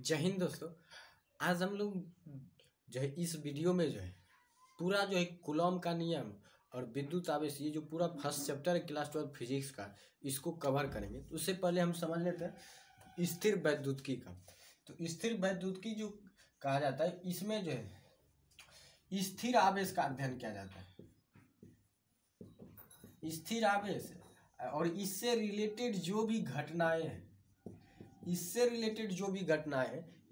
जय हिंद दोस्तों। आज हम लोग जो है इस वीडियो में जो है पूरा जो है कूलॉम का नियम और विद्युत आवेश, ये जो पूरा फर्स्ट चैप्टर है क्लास 12 फिजिक्स का, इसको कवर करेंगे। तो उससे पहले हम समझ लेते हैं स्थिर वैद्युतिकी का। तो स्थिर वैद्युतिकी जो कहा जाता है, इसमें जो है स्थिर आवेश का अध्ययन किया जाता है। स्थिर आवेश और इससे रिलेटेड जो भी घटनाएं हैं,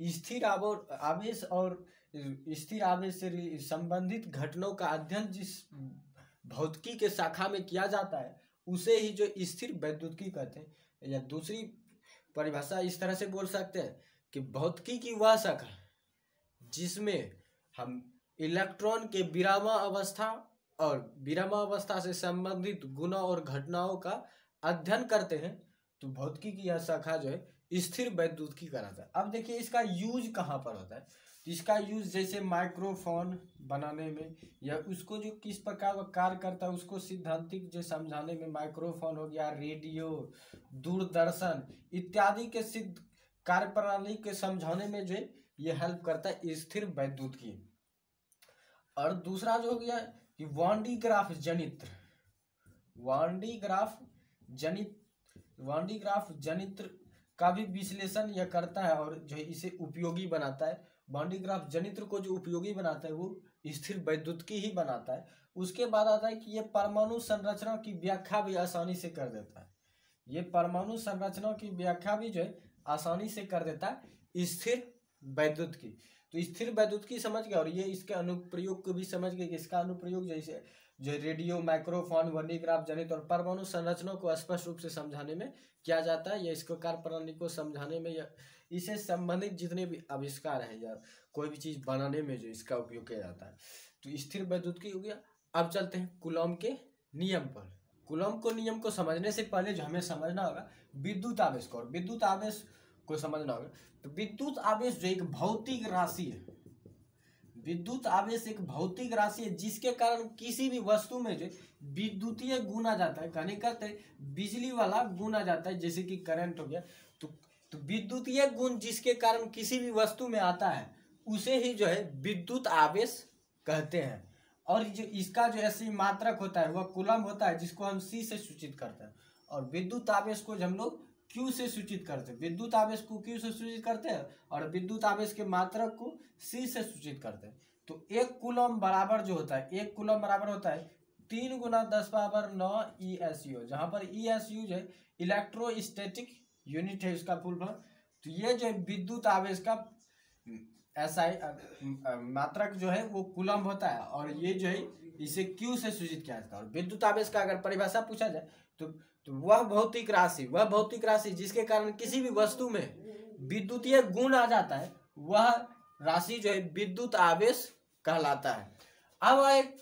स्थिर आवेश और स्थिर आवेश से संबंधित घटनाओं का अध्ययन जिस भौतिकी के शाखा में किया जाता है उसे ही जो स्थिर वैद्युतिकी कहते हैं। या दूसरी परिभाषा इस तरह से बोल सकते हैं कि भौतिकी की वह शाखा जिसमें हम इलेक्ट्रॉन के विरामावस्था और विरामावस्था से संबंधित गुणों और घटनाओं का अध्ययन करते हैं, तो भौतिकी की यह शाखा जो है स्थिर वैद्युतिकी कहलाता है। अब देखिए इसका यूज कहाँ पर होता है। तो इसका यूज जैसे माइक्रोफोन बनाने में, या उसको जो किस प्रकार का कार्य करता है उसको सिद्धांतिक जो समझाने में, माइक्रोफोन हो गया, रेडियो, दूरदर्शन इत्यादि के सिद्ध कार्य प्रणाली के समझाने में जो है ये हेल्प करता है स्थिर वैद्युतिकी। और दूसरा जो हो गया कि वान डी ग्राफ जनित्र का भी विश्लेषण यह करता है और जो है इसे उपयोगी बनाता है। वान डी ग्राफ जनित्र को जो उपयोगी बनाता है वो स्थिर वैद्युतिकी ही बनाता है। उसके बाद आता है कि ये परमाणु संरचना की व्याख्या भी आसानी से कर देता है। ये परमाणु संरचना की व्याख्या भी जो है आसानी से कर देता है स्थिर वैद्युतिकी। तो स्थिर वैद्युतिकी समझ गए, और ये इसके अनुप्रयोग को भी समझ गए कि इसका अनुप्रयोग जैसे जो रेडियो, माइक्रोफोन, वान डी ग्राफ जनित्र और परमाणु संरचना को स्पष्ट रूप से समझाने में किया जाता है, या इसको कार्य प्रणाली को समझाने में, या इससे संबंधित जितने भी आविष्कार हैं या कोई भी चीज बनाने में जो इसका उपयोग किया जाता है। तो स्थिर वैद्युतिकी हो गया। अब चलते हैं कूलॉम के नियम पर। कूलॉम को नियम को समझने से पहले जो हमें समझना होगा विद्युत आवेश को, और विद्युत आवेश को समझना होगा। तो विद्युत आवेश जो एक भौतिक राशि है, विद्युत आवेश एक भौतिक राशि है जिसके कारण किसी भी वस्तु में जो विद्युतीय गुण आ जाता है, कहने कहते हैं बिजली वाला गुण आ जाता है, जैसे कि करंट हो गया। तो विद्युतीय गुण जिसके कारण किसी भी वस्तु में आता है उसे ही जो है विद्युत आवेश कहते हैं। और जो इसका जो ऐसी मात्रक होता है वह कूलम होता है, जिसको हम C से सूचित करते हैं। और विद्युत आवेश को हम लोग Q से सूचित करते हैं। विद्युत आवेश को Q से सूचित करते हैं और विद्युत आवेश के मात्रक को C से सूचित करते हैं। तो एक कूलम बराबर जो होता है, एक कूलम बराबर होता है 3 × 10⁹ ESU, जहां पर ESU जो है इलेक्ट्रोस्टैटिक यूनिट है, इसका फुल फॉर्म। तो ये जो है विद्युत आवेश का मात्रक जो है वो कूलम होता है, और ये जो है इसे Q से सूचित किया जाता है। और विद्युत आवेश का अगर परिभाषा पूछा जाए तो वह भौतिक राशि जिसके कारण किसी भी वस्तु में विद्युतीय गुण आ जाता है, वह राशि जो है विद्युत आवेश कहलाता है। अब एक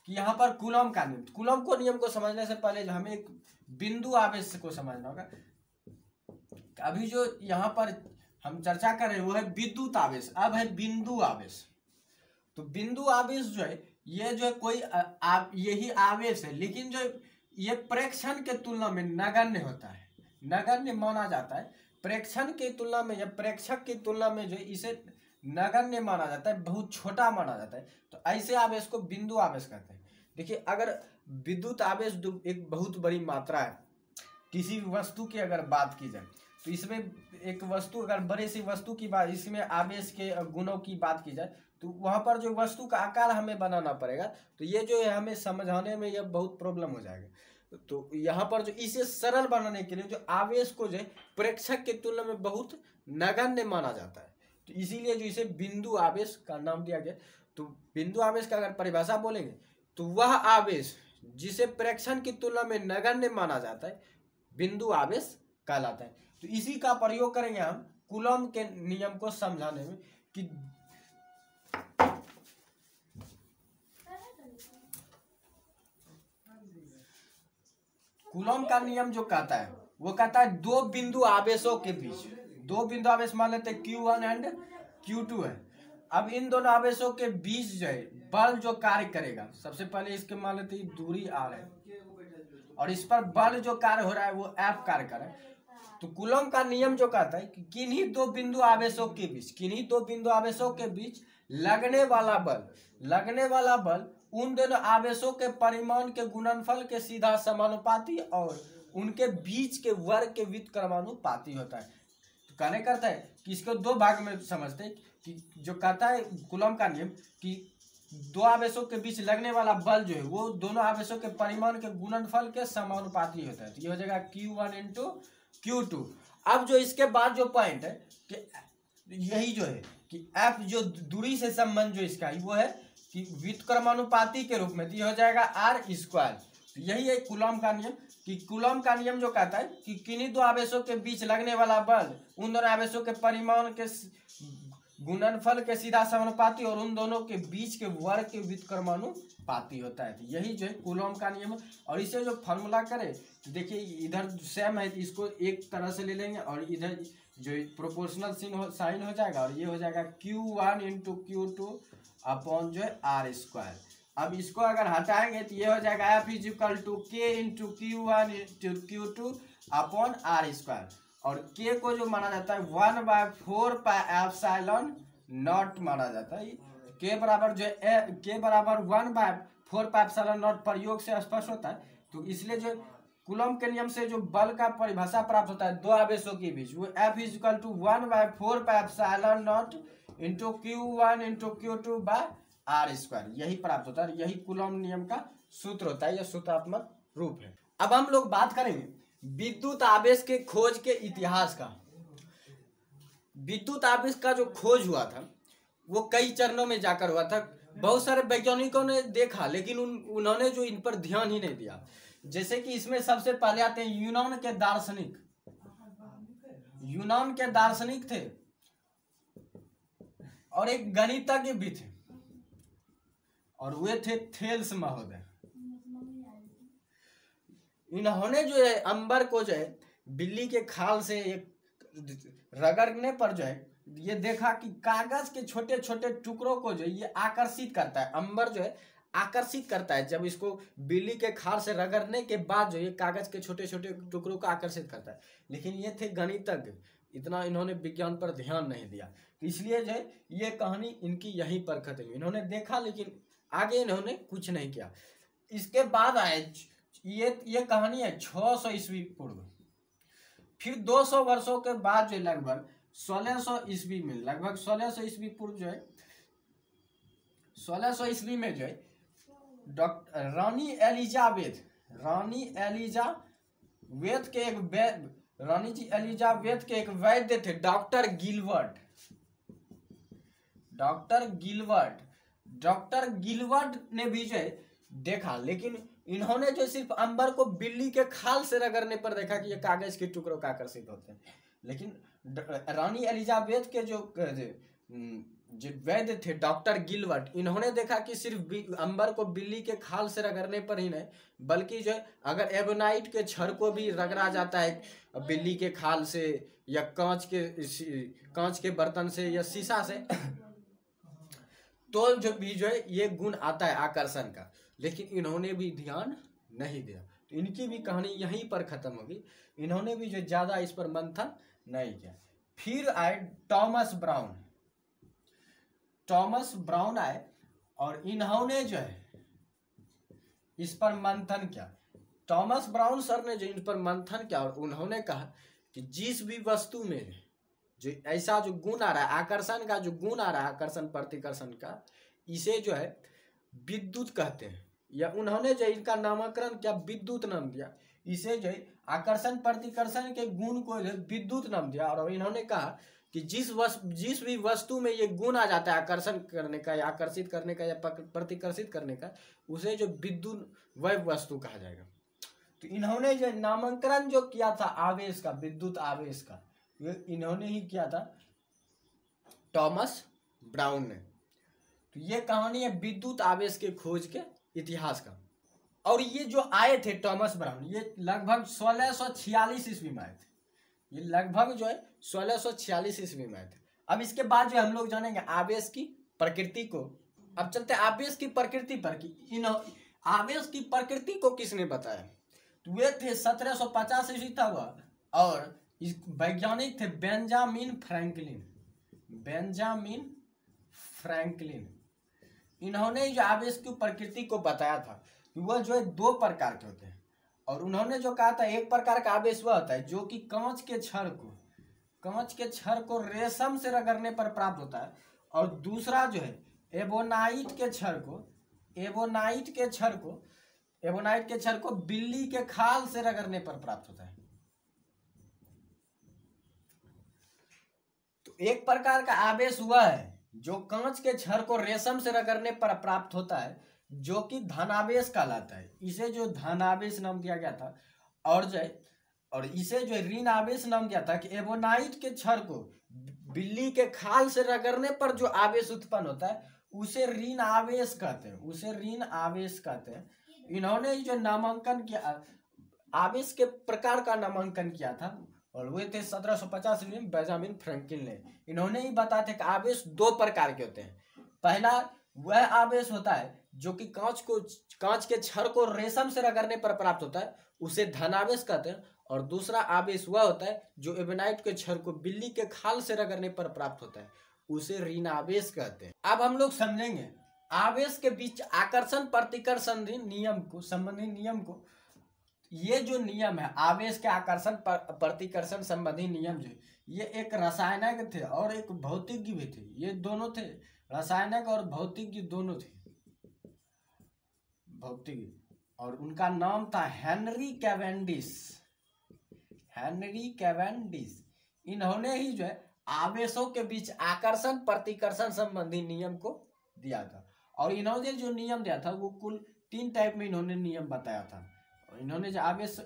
यहाँ पर कूलम का नियम, कूलम को नियम को समझने से पहले हमें एक बिंदु आवेश को समझना होगा। अभी जो यहाँ पर हम चर्चा कर रहे हैं वो है विद्युत आवेश, अब है बिंदु आवेश। तो बिंदु आवेश जो है ये जो है कोई यही आवेश है, लेकिन जो ये प्रेक्षण के तुलना में नगण्य होता है, नगण्य माना जाता है। प्रेक्षण के तुलना में या प्रेक्षक की तुलना में जो इसे नगण्य माना जाता है, बहुत छोटा माना जाता है। तो ऐसे आवेश को बिंदु आवेश कहते हैं। देखिए, अगर विद्युत आवेश एक बहुत बड़ी मात्रा है, किसी भी वस्तु की अगर बात की जाए तो इसमें एक वस्तु, अगर बड़े सी वस्तु की बात, इसमें आवेश के गुणों की बात की जाए तो वहां पर जो वस्तु का आकार हमें बनाना पड़ेगा, तो ये जो है हमें समझाने में यह बहुत प्रॉब्लम हो जाएगा। तो यहाँ पर जो इसे सरल बनाने के लिए जो आवेश को जो है प्रेक्षक की तुलना में बहुत नगण्य माना जाता है, तो इसीलिए जो इसे बिंदु आवेश का नाम दिया गया। तो बिंदु आवेश का अगर परिभाषा बोलेंगे तो वह आवेश जिसे प्रेक्षण की तुलना में नगण्य माना जाता है बिंदु आवेश कहलाता है। तो इसी का प्रयोग करेंगे हम कूलम के नियम को समझाने में कि कूलम का नियम जो कहता है वो कहता है दो बिंदु आवेशों के बीच, दो बिंदु आवेश मान लेते हैं Q1 एंड Q2 है। अब इन दोनों आवेशों के बीच जो है बल जो कार्य करेगा, सबसे पहले इसके मान लेते हैं दूरी R है, और इस पर बल जो कार्य हो रहा है वो F कार्य कर रहा है। तो कूलम का नियम जो कहता है कि किन्हीं दो बिंदु आवेशों के बीच लगने वाला बल उन दोनों आवेशों के परिमाण के गुणनफल के सीधा समानुपाती और उनके बीच के वर्ग के व्युत्क्रमानुपाती होता है। तो कहने करता है कि इसको दो भाग में समझते हैं कि जो कहता है कूलम का नियम कि दो आवेशों के बीच लगने वाला बल जो है वो दोनों आवेशों के परिमाण के गुणनफल के समानुपाती होता है। तो ये हो जाएगा Q1 इंटू Q2। अब जो इसके बाद जो पॉइंट है कि यही जो है कि F जो दूरी से संबंध जो इसका है वो है कि व्युत्क्रमानुपाती के रूप में, तो ये हो जाएगा R²। तो यही है कूलम का नियम कि कूलम का नियम जो कहता है कि किन्हीं दो आवेशों के बीच लगने वाला बल उन दोनों आवेशों के परिमाण के गुणनफल के सीधा समानुपाती और उन दोनों के बीच के वर्ग के व्युत्क्रमानुपाती होता है। तो यही जो है कूलम का नियम है। और इसे जो फॉर्मूला करे तो देखिए इधर सेम है तो इसको एक तरह से ले लेंगे और इधर जो प्रोपोर्शनल साइन हो जाएगा और ये हो जाएगा Q1 इंटू Q2 अपॉन जो है R²। अब इसको अगर हटाएंगे तो ये हो जाएगा F equal to K into Q1 into Q2 upon R²। और K को जो माना जाता है 1/4 एप्सिलॉन नॉट माना जाता है। K बराबर जो है K बराबर 1/4 एप्सिलॉन नॉट प्रयोग से स्पष्ट होता है। तो इसलिए जो कूलम के नियम से जो बल का परिभाषा प्राप्त होता है दो आवेशों के बीच वो F equal to 1/4 epsilon naught into Q1 into Q2 by R², यही प्राप्त होता है। यही कूलम नियम का सूत्र होता है, यह सूत्रात्मक रूप है। अब हम लोग बात करेंगे विद्युत आवेश के खोज के इतिहास का। विद्युत आवेश का जो खोज हुआ था वो कई चरणों में जाकर हुआ था। बहुत सारे वैज्ञानिकों ने देखा लेकिन उन्होंने जो इन पर ध्यान ही नहीं दिया। जैसे कि इसमें सबसे पहले आते हैं यूनान के दार्शनिक थे और एक गणितज्ञ भी थे और वे थे थेल्स महोदय। इन्होंने जो है अंबर को जो है बिल्ली के खाल से एक रगड़ने पर जो है ये देखा कि कागज के छोटे छोटे टुकड़ों को जो है ये आकर्षित करता है। अंबर जो है आकर्षित करता है, जब इसको बिल्ली के खाल से रगड़ने के बाद जो ये कागज के छोटे छोटे टुकड़ों को आकर्षित करता है। लेकिन ये थे गणितज्ञ, इतना इन्होंने विज्ञान पर ध्यान नहीं दिया, इसलिए जो है ये कहानी इनकी यहीं पर खत्म हुई। इन्होंने देखा लेकिन आगे इन्होंने कुछ नहीं किया। इसके बाद आए ये कहानी है 600 ईस्वी पूर्व। फिर 200 वर्षों के बाद जो लगभग 1600 ईस्वी में, लगभग 1600 ईस्वी पूर्व जो है 1600 ईस्वी में जो है रानी एलिजाबेथ के एक वैद्य थे डॉक्टर गिलवर्ट ने भी जो है देखा, लेकिन इन्होंने जो सिर्फ अंबर को बिल्ली के खाल से रगड़ने पर देखा कि ये कागज के टुकड़ों का आकर्षित होते हैं। लेकिन रानी एलिजाबेथ के जो वैद्य थे डॉक्टर गिलवर्ट, इन्होंने देखा कि सिर्फ अंबर को बिल्ली के खाल से रगड़ने पर ही नहीं बल्कि जो है अगर एबोनाइट के छड़ को भी रगड़ा जाता है बिल्ली के खाल से या कांच के बर्तन से या शीशा से तो जो भी जो है ये गुण आता है आकर्षण का। लेकिन इन्होंने भी ध्यान नहीं दिया, तो इनकी भी कहानी यहीं पर खत्म होगी। इन्होंने भी जो ज्यादा इस पर मंथन नहीं किया। फिर आए टॉमस ब्राउन आए और इन्होंने जो है इस पर मंथन किया। टॉमस ब्राउन सर ने जो इन पर मंथन किया और उन्होंने कहा कि जिस भी वस्तु में जो ऐसा जो गुण आ रहा है, आकर्षण का जो गुण आ रहा है, आकर्षण प्रतिकर्षण का, इसे जो है विद्युत कहते हैं। या उन्होंने जो इनका नामकरण क्या विद्युत नाम दिया। इसे जो है आकर्षण प्रतिकर्षण के गुण को विद्युत नाम दिया। और इन्होंने कहा कि जिस भी वस्तु में ये गुण आ जाता है आकर्षण करने का या आकर्षित करने का या प्रतिकर्षित करने का, उसे जो विद्युत वह वस्तु कहा जाएगा। तो इन्होंने जो नामकरण जो किया था आवेश का, विद्युत आवेश का, इन्होंने ही किया था टॉमस ब्राउन ने। तो ये कहानी है विद्युत आवेश के खोज के इतिहास का। और ये जो आए थे टॉमस ब्राउन, ये लगभग 1646 ईस्वी में आए थे। ये लगभग जो है 1646 ईस्वी में आए थे। अब इसके बाद जो हम लोग जानेंगे आवेश की प्रकृति को। अब चलते आवेश की प्रकृति पर कि आवेश की प्रकृति को किसने बताया। तो वे थे 1750 ईस्वी था हुआ और इस वैज्ञानिक थे बेंजामिन फ्रैंकलिन। इन्होंने जो आवेश की प्रकृति को बताया था कि वह जो है दो प्रकार के होते हैं, और उन्होंने जो कहा था एक प्रकार का आवेश वह होता है जो कि कांच के छड़ को रेशम से रगड़ने पर प्राप्त होता है, और दूसरा जो है एबोनाइट के छड़ को बिल्ली के खाल से रगड़ने पर प्राप्त होता है। तो एक प्रकार का आवेश हुआ है जो कांच के छड़ को रेशम से रगड़ने पर प्राप्त होता है, जो कि धनावेश कहलाता है। इसे जो धनावेश नाम दिया गया था, और इसे जो ऋण आवेश नाम दिया था कि एबोनाइट के छड़ को बिल्ली के खाल से रगड़ने पर जो आवेश उत्पन्न होता है उसे ऋण आवेश कहते हैं। इन्होंने जो नामांकन किया, आवेश के प्रकार का नामांकन किया था, और वे थे 1750 में बेंजामिन फ्रैंकलिन ने। इन्होंने ही बताया था कि आवेश दो प्रकार के होते हैं। पहला वह आवेश होता है जो कि कांच के छड़ को रेशम से रगड़ने पर प्राप्त होता है, उसे धनावेश कहते हैं, और दूसरा आवेश वह होता है जो एबोनाइट के छड़ को बिल्ली के खाल से रगड़ने पर प्राप्त होता है, उसे ऋण आवेश कहते हैं। अब हम लोग समझेंगे आवेश के बीच आकर्षण प्रतिकर्षण संबंधी नियम को। ये जो नियम है आवेश के आकर्षण प्रतिकर्षण संबंधी नियम, जो ये एक रासायनिक थे और एक भौतिकी भी थे। ये दोनों थे, रासायनिक और भौतिकी दोनों थे। और उनका नाम था हेनरी कैवेंडिश। इन्होंने ही जो है आवेशों के बीच आकर्षण प्रतिकर्षण संबंधी नियम को दिया था। और इन्होंने जो नियम दिया था वो कुल 3 टाइप में इन्होंने नियम बताया था। और इन्होंने जो आवेश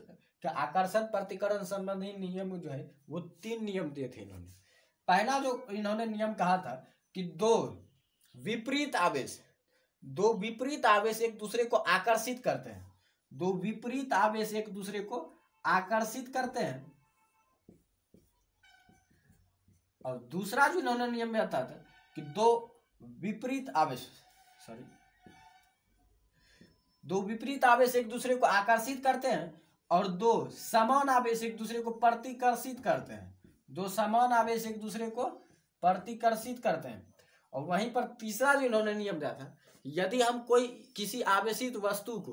का आकर्षण प्रतिकर्षण संबंधी नियम जो है वो 3 नियम दिए थे इन्होंने। पहला जो इन्होंने नियम कहा था कि दो विपरीत आवेश एक दूसरे को आकर्षित करते हैं। और दूसरा जो इन्होंने नियम में आता था कि दो विपरीत आवेश एक दूसरे को आकर्षित करते हैं, और दो समान आवेश एक दूसरे को प्रतिकर्षित करते हैं। और वहीं पर तीसरा जो इन्होंने नियम दिया था, यदि हम किसी आवेशित वस्तु को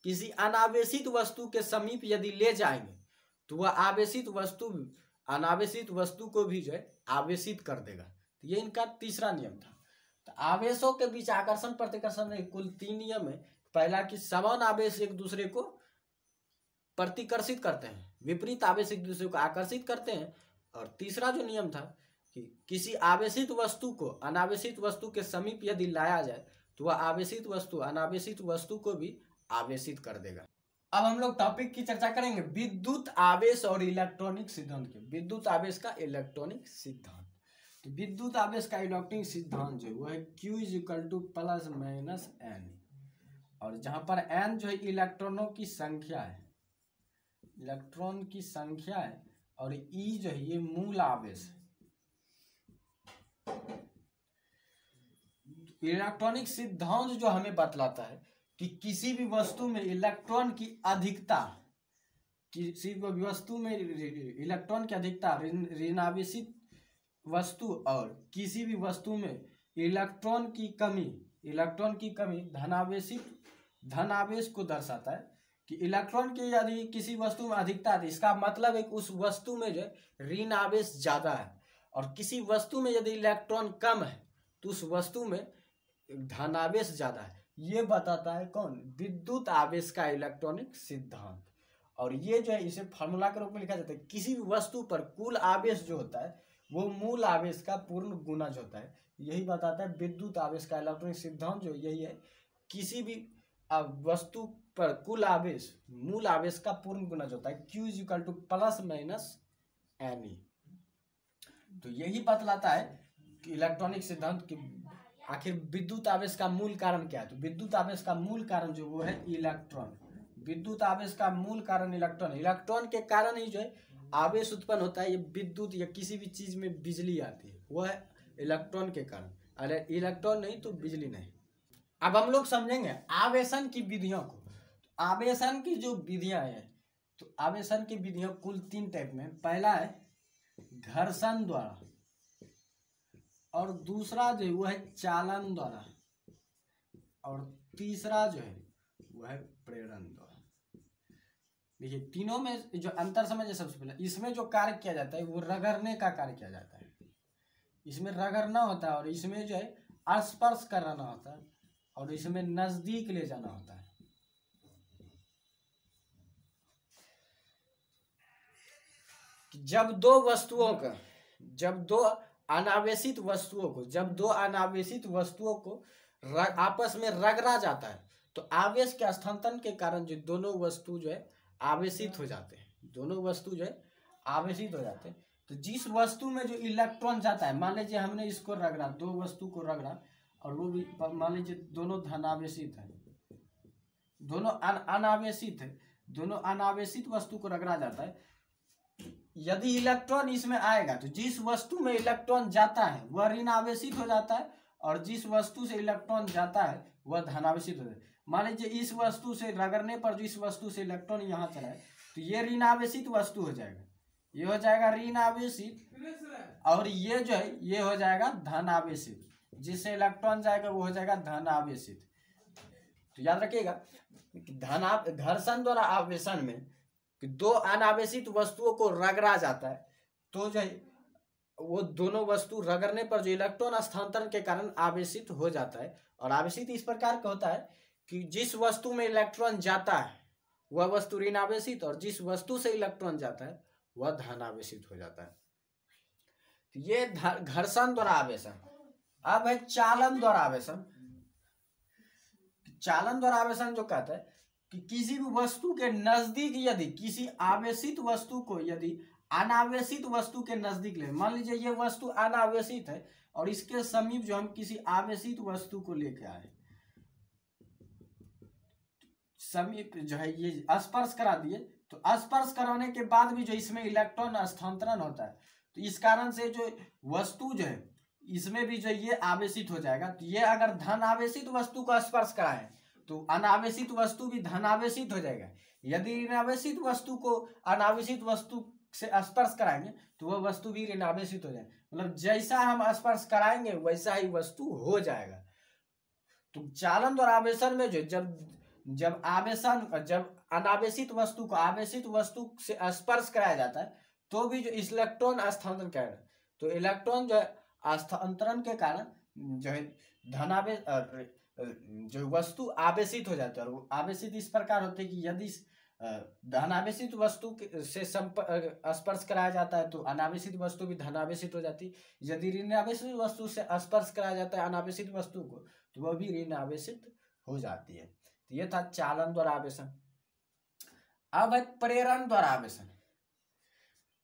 किसी अनावेशित वस्तु के समीप यदि ले जाएंगे तो वह अनावेशित वस्तु को भी जो है आवेशित कर देगा। तो ये इनका तीसरा नियम था। तो आवेशों के बीच आकर्षण प्रतिकर्षण में कुल 3 नियम है। पहला कि समान आवेश एक दूसरे को प्रतिकर्षित करते हैं, विपरीत आवेश एक दूसरे को आकर्षित करते हैं, और तीसरा जो नियम था कि किसी आवेशित वस्तु को अनावेशित वस्तु के समीप यदि लाया जाए तो वह आवेशित वस्तु अनावेशित वस्तु को भी आवेशित कर देगा। अब हम लोग टॉपिक की चर्चा करेंगे विद्युत आवेश और इलेक्ट्रॉनिक सिद्धांत के। विद्युत आवेश का इलेक्ट्रॉनिक सिद्धांत, तो विद्युत आवेश का इलेक्ट्रॉनिक सिद्धांत जो है Q = ±N, और जहां पर N जो है इलेक्ट्रॉनों की संख्या है, और E जो है ये मूल आवेश है। इलेक्ट्रॉनिक सिद्धांत जो हमें बतलाता है कि किसी भी वस्तु में इलेक्ट्रॉन की अधिकता, ऋणावेशित वस्तु, और किसी भी वस्तु में इलेक्ट्रॉन की कमी धनावेश को दर्शाता है। कि इलेक्ट्रॉन की यदि किसी वस्तु में अधिकता है, इसका मतलब है कि उस वस्तु में जो ऋण आवेश ज्यादा है, और किसी वस्तु में यदि इलेक्ट्रॉन कम है तो उस वस्तु में धनावेश ज्यादा है। ये बताता है कौन? विद्युत आवेश का इलेक्ट्रॉनिक सिद्धांत। और ये जो है इसे फार्मूला के रूप में लिखा जाता है, किसी भी वस्तु पर कुल आवेश जो होता है वो मूल आवेश का पूर्ण गुणज होता है। यही बताता है विद्युत आवेश का इलेक्ट्रॉनिक सिद्धांत जो यही है, किसी भी वस्तु पर कुल आवेश मूल आवेश का पूर्ण गुणज होता है, Q = ±Ne। तो यही बतलाता है कि इलेक्ट्रॉनिक सिद्धांत की आखिर विद्युत आवेश का मूल कारण क्या है। तो विद्युत आवेश का मूल कारण जो वो है इलेक्ट्रॉन। विद्युत आवेश का मूल कारण इलेक्ट्रॉन के कारण ही जो है आवेश उत्पन्न होता है। ये विद्युत या किसी भी चीज में बिजली आती है वह है इलेक्ट्रॉन के कारण, अरे इलेक्ट्रॉन नहीं तो बिजली नहीं। अब हम लोग समझेंगे आवेशन की विधियों को। आवेशन की जो विधियां हैं, तो आवेशन की विधियां कुल 3 टाइप में। पहला है घर्षण द्वारा, और दूसरा जो है वो है चालन द्वारा, और तीसरा जो है वो है प्रेरण द्वारा। देखिए तीनों में जो अंतर समझिए। सबसे पहले इसमें जो कार्य किया जाता है वो रगड़ने का कार्य किया जाता है, इसमें रगड़ना होता है, और इसमें जो है स्पर्श कराना होता है, और इसमें नजदीक ले जाना होता है। जब दो अनावेशित वस्तुओं को आपस में रगड़ा जाता है तो आवेश के स्थानांतरण के कारण जो दोनों वस्तु जो है आवेशित हो जाते हैं, तो जिस वस्तु में जो इलेक्ट्रॉन जाता है, मान लीजिए हमने इसको रगड़ा, दो वस्तु को रगड़ा, और वो भी मान लीजिए दोनों धनावेशित है, दोनों अनावेशित वस्तु को रगड़ा जाता है। यदि इलेक्ट्रॉन इसमें आएगा तो जिस वस्तु में इलेक्ट्रॉन जाता है वह ऋण आवेशित हो जाता है, और जिस वस्तु से इलेक्ट्रॉन जाता है वह धनावेशित हो जाता है। मान लीजिए इस वस्तु से रगड़ने पर जो इस वस्तु से इलेक्ट्रॉन यहाँ चला है तो ये ऋण आवेशित वस्तु हो जाएगा, ये हो जाएगा ऋण आवेशित, और ये जो है ये हो जाएगा धन आवेशित, जिससे इलेक्ट्रॉन जाएगा वो हो जाएगा धन आवेशित। तो याद रखिएगा घर्षण द्वारा आवेशन में दो अनावेशित वस्तुओं को रगड़ा जाता है तो जो है वो दोनों वस्तु रगड़ने पर जो इलेक्ट्रॉन स्थानांतरण के कारण आवेशित हो जाता है। और आवेशित इस प्रकार का होता है कि जिस वस्तु में इलेक्ट्रॉन जाता है वह वस्तु ऋण आवेशित, और जिस वस्तु से इलेक्ट्रॉन जाता है वह धन आवेशित हो जाता है। तो ये घर्षण द्वारा आवेशन। अब है चालन द्वारा आवेशन। चालन द्वारा आवेशन जो कहता है कि किसी भी वस्तु के नजदीक यदि किसी आवेशित वस्तु को यदि अनावेशित वस्तु के नजदीक ले, मान लीजिए ये वस्तु अनावेशित है और इसके समीप जो हम किसी आवेशित वस्तु को लेके आए, समीप जो है ये स्पर्श करा दिए, तो स्पर्श कराने के बाद भी जो इसमें इलेक्ट्रॉन स्थानांतरण होता है तो इस कारण से जो वस्तु जो है इसमें भी जो ये आवेशित हो जाएगा। तो ये अगर धन आवेशित वस्तु को स्पर्श कराए तो अनावेशित वस्तु भी धनावेशित हो जाएगा। यदि ऋणावेशित वस्तु को अनावेशित वस्तु से स्पर्श कराएंगे तो वह वस्तु भी ऋणावेशित हो जाएगा, मतलब जैसा हम स्पर्श कराएंगे वैसा ही वस्तु हो जाएगा। तो चालन द्वारा आवेशन में जो जब अनावेशित वस्तु को आवेशित वस्तु से स्पर्श कराया जाता है तो भी जो इलेक्ट्रॉन स्थानांतरण करेगा, तो इलेक्ट्रॉन जो है स्थानांतरण के कारण जो है जो वस्तु आवेशित हो जाता है। और आवेशित इस प्रकार होते हैं कि यदि धनावेशित वस्तु से स्पर्श कराया जाता है तो अनावेशित वस्तु भी धनावेशित हो जाती है। यदि ऋणावेशित वस्तु से स्पर्श कराया जाता है अनावेशित वस्तु को तो वह भी ऋणावेशित हो जाती है। तो यह था चालन द्वारा आवेशन। अब है प्रेरण द्वारा आवेशन।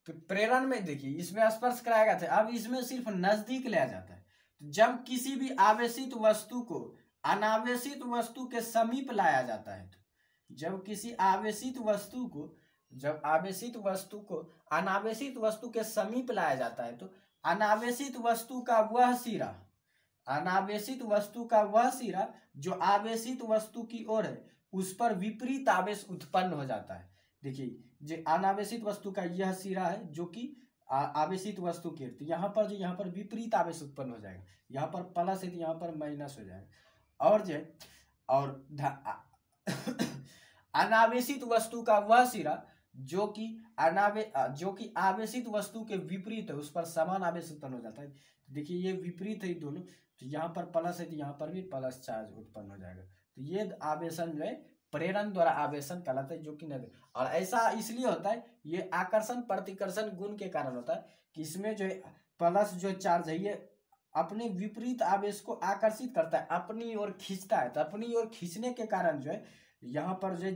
तो प्रेरण में देखिए इसमें स्पर्श कराया गया था, अब इसमें सिर्फ नजदीक लाया जाता है। तो जब किसी भी आवेशित वस्तु को अनावेशित वस्तु के समीप लाया जाता है, तो जब किसी आवेशित वस्तु को अनावेशित वस्तु के समीप लाया जाता है तो अनावेशित वस्तु का वह सिरा जो आवेशित वस्तु की ओर है उस पर विपरीत आवेश उत्पन्न हो जाता है। देखिए जो अनावेशित वस्तु का यह सिरा है जो कि आवेशित वस्तु की, तो यहाँ पर विपरीत आवेश उत्पन्न हो जाएगा, यहाँ पर प्लस है तो यहाँ पर माइनस हो जाएगा। और अनावेशित वस्तु का वह सिरा जो कि आवेशित वस्तु के विपरीत है उस पर समान आवेश उत्पन्न हो जाता है। देखिए ये विपरीत है दोनों, तो यहाँ पर प्लस है तो यहाँ पर भी प्लस चार्ज उत्पन्न हो जाएगा। तो ये आवेशन जो है प्रेरण द्वारा आवेशन कहलाता है, जो कि नहीं। और ऐसा इसलिए होता है, ये आकर्षण प्रतिकर्षण गुण के कारण होता है कि इसमें जो है प्लस जो चार्ज है ये अपने विपरीत आवेश को आकर्षित करता है, अपनी ओर खींचता है। तो अपनी ओर खींचने के कारण जो है यहाँ पर जो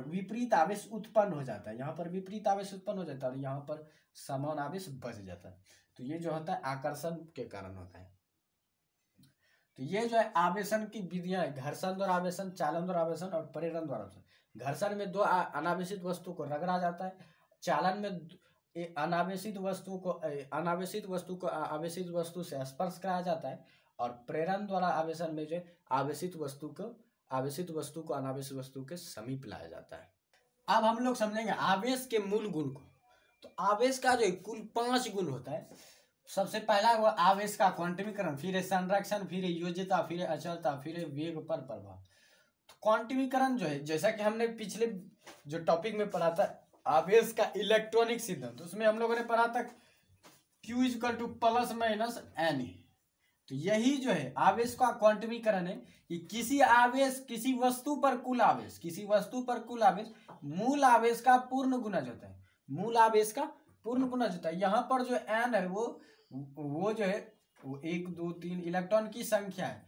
विपरीत आवेश उत्पन्न हो जाता है, यहाँ पर विपरीत आवेश उत्पन्न हो जाता है और यहाँ पर समान आवेश बच जाता है। तो ये जो होता है आकर्षण के कारण होता है। तो ये जो है आवेशन की विधियां है, घर्षण द्वारा आवेशन, चालन द्वारा आवेशन और प्रेरण द्वारा आवेशन। घर्षण में दो अनावेशित वस्तु को रगड़ा जाता है, चालन में अनावेशित वस्तु को आवेशित वस्तु से स्पर्श कराया जाता है, और प्रेरण द्वारा आवेशन में जो आवेशित वस्तु को अनावेशित वस्तु के समीप लाया जाता है। अब हम लोग समझेंगे आवेश के मूल गुण को। तो आवेश का जो कुल 5 गुण होता है। सबसे पहला वो आवेश का क्वांटमीकरण, फिर है संरक्षण, फिर है योज्यता, फिर है अचलता, फिर है वेग पर प्रभाव। तो क्वांटमीकरण जो है, जैसा कि हमने पिछले जो टॉपिक में पढ़ा था आवेश का इलेक्ट्रॉनिक सिद्धांत, तो उसमें हम लोगों ने पढ़ा था Q = प्लस माइनस एन। तो यही जो है आवेश का क्वांटमीकरण है कि किसी आवेश, किसी वस्तु पर कुल आवेश, किसी वस्तु पर कुल आवेश मूल आवेश का पूर्ण गुणज होता है, मूल आवेश का पूर्ण गुणज होता है। यहाँ पर जो एन है वो जो है वो 1 2 3 इलेक्ट्रॉन की संख्या है।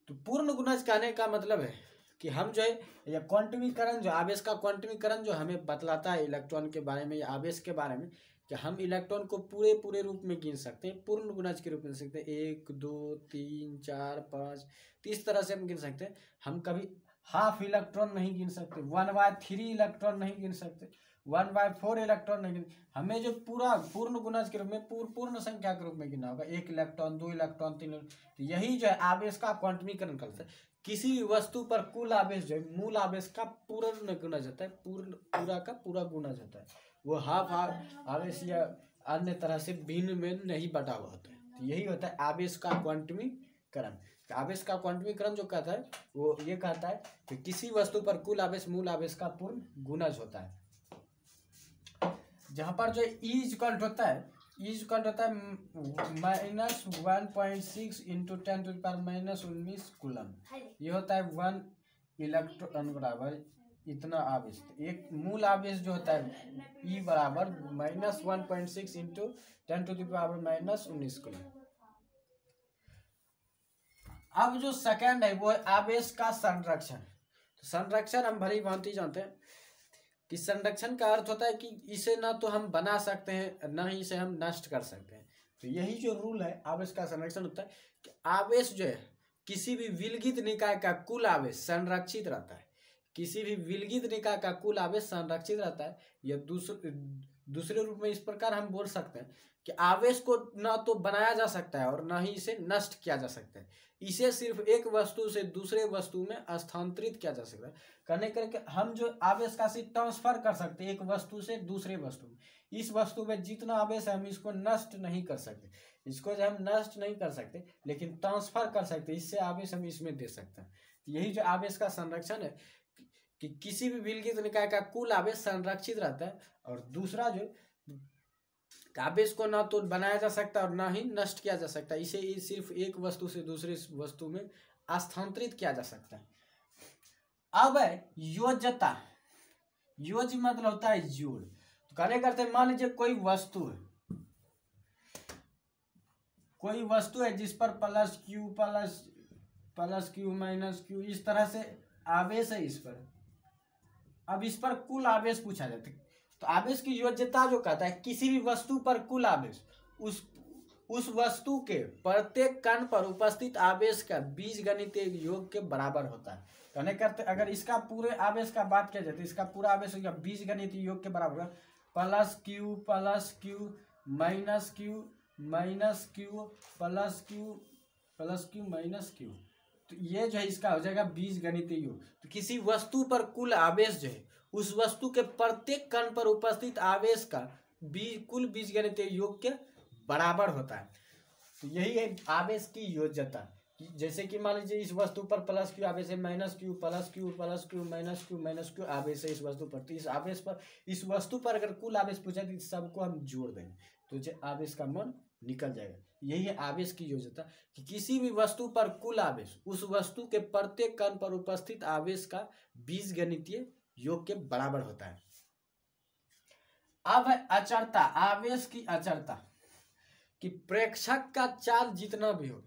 तो पूर्ण गुणज कहने का मतलब है कि हम जो है या क्वांटमीकरण, जो आवेश का क्वांटमीकरण जो हमें बतलाता है इलेक्ट्रॉन के बारे में या आवेश के बारे में, कि हम इलेक्ट्रॉन को पूरे रूप में गिन सकते हैं, पूर्ण गुणज के रूप में गिन सकते हैं, 1 2 3 4 5, तो इस तरह से हम गिन सकते हैं। हम कभी हाफ इलेक्ट्रॉन नहीं गिन सकते, 1/3 इलेक्ट्रॉन नहीं गिन सकते, 1/4 इलेक्ट्रॉन नहीं गिन। हमें जो पूरा पूर्ण गुणज के रूप में, पूर्ण संख्या के रूप में गिनना होगा, 1 इलेक्ट्रॉन 2 इलेक्ट्रॉन 3 इलेक्ट्रॉन। तो यही जो है आवेश का क्वांटमीकरण करता है। किसी भी वस्तु पर कुल आवेश जो है मूल आवेश का पूर्ण गुणज होता है, पूरा का पूरा गुणज होता है, वो हाफ आवेश या अन्य तरह से भिन्न में नहीं बटा हुआ होता है। तो यही होता है आवेश का क्वांटमीकरण। आवेश का क्वांटमीकरण जो कहता है वो ये कहता है कि किसी वस्तु पर कुल आवेश मूल आवेश का पूर्ण गुणज होता है। जहां पर जो E होता है, E होता है -1.6 × 10⁻⁻19 कूलम। ये होता है 1 इलेक्ट्रॉन बराबर इतना आवेश। तो एक मूल आवेश जो होता है E बराबर -1.6 × 10⁻⁻19 कूलम। अब जो सेकंड है वो है आवेश का संरक्षण। तो संरक्षण हम भली भांति जानते हैं कि संरक्षण का अर्थ होता है कि इसे ना तो हम बना सकते हैं ना ही इसे हम नष्ट कर सकते हैं। तो यही जो रूल है आवेश का संरक्षण होता है कि आवेश जो है किसी भी विलगित निकाय का कुल आवेश संरक्षित रहता है, किसी भी विलगित निकाय का कुल आवेश संरक्षित रहता है। या दूसरे रूप में इस प्रकार हम बोल सकते हैं कि आवेश को ना तो बनाया जा सकता है और ना ही इसे नष्ट किया जा सकता है, इसे सिर्फ एक वस्तु से दूसरे वस्तु में स्थानांतरित किया जा सकता है। करने करके हम जो आवेश का ट्रांसफर कर सकते हैं एक वस्तु से दूसरे वस्तु में। इस वस्तु में जितना आवेश है हम इसको नष्ट नहीं कर सकते, इसको जो हम नष्ट नहीं कर सकते लेकिन ट्रांसफर कर सकते, इससे आवेश हम इसमें दे सकते हैं। यही जो आवेश का संरक्षण है कि किसी भी विलगित निकाय का कुल आवेश संरक्षित रहता है और दूसरा जो आवेश को ना तो बनाया जा सकता और ना ही नष्ट किया जा सकता, इसे सिर्फ एक वस्तु से दूसरे वस्तु में स्थानांतरित किया जा सकता है। अब है योज्यता। योज्य मतलब होता है जोड़। तो कहने करते मान लीजिए कोई वस्तु है, कोई वस्तु है जिस पर प्लस क्यू माइनस क्यू इस तरह से आवेश है इस पर। अब इस पर कुल आवेश पूछा जाता है। तो आवेश की योज्यता जो कहता है किसी भी वस्तु पर कुल आवेश उस वस्तु के प्रत्येक कण पर उपस्थित आवेश का बीजगणितीय योग के बराबर होता है। कहने करते अगर इसका पूरे आवेश का बात किया जाए तो इसका पूरा आवेश हो गया बीजगणितीय योग के बराबर plus Q minus Q plus Q minus Q. तो ये जो है इसका हो जाएगा बीजगणितीय योग। तो किसी वस्तु पर कुल आवेश जो है उस वस्तु के प्रत्येक कण पर उपस्थित आवेश का कुल बीजगणितीय योग के बराबर होता है। तो यही है आवेश की योज्यता। जैसे कि मान लीजिए इस वस्तु पर प्लस क्यू आवेश है, minus Q plus Q minus Q आवेश है इस वस्तु पर। तो इस आवेश पर इस वस्तु पर अगर कुल आवेश पूछा तो सबको हम जोड़ देंगे तो आवेश का मान निकल जाएगा। यही है आवेश की योज्यता कि किसी भी वस्तु पर कुल आवेश उस वस्तु के प्रत्येक कण पर उपस्थित आवेश का बीजगणितीय योग के बराबर होता है। अब है अचरता। आवेश की अचरता कि प्रेक्षक का चार्ज जितना भी हो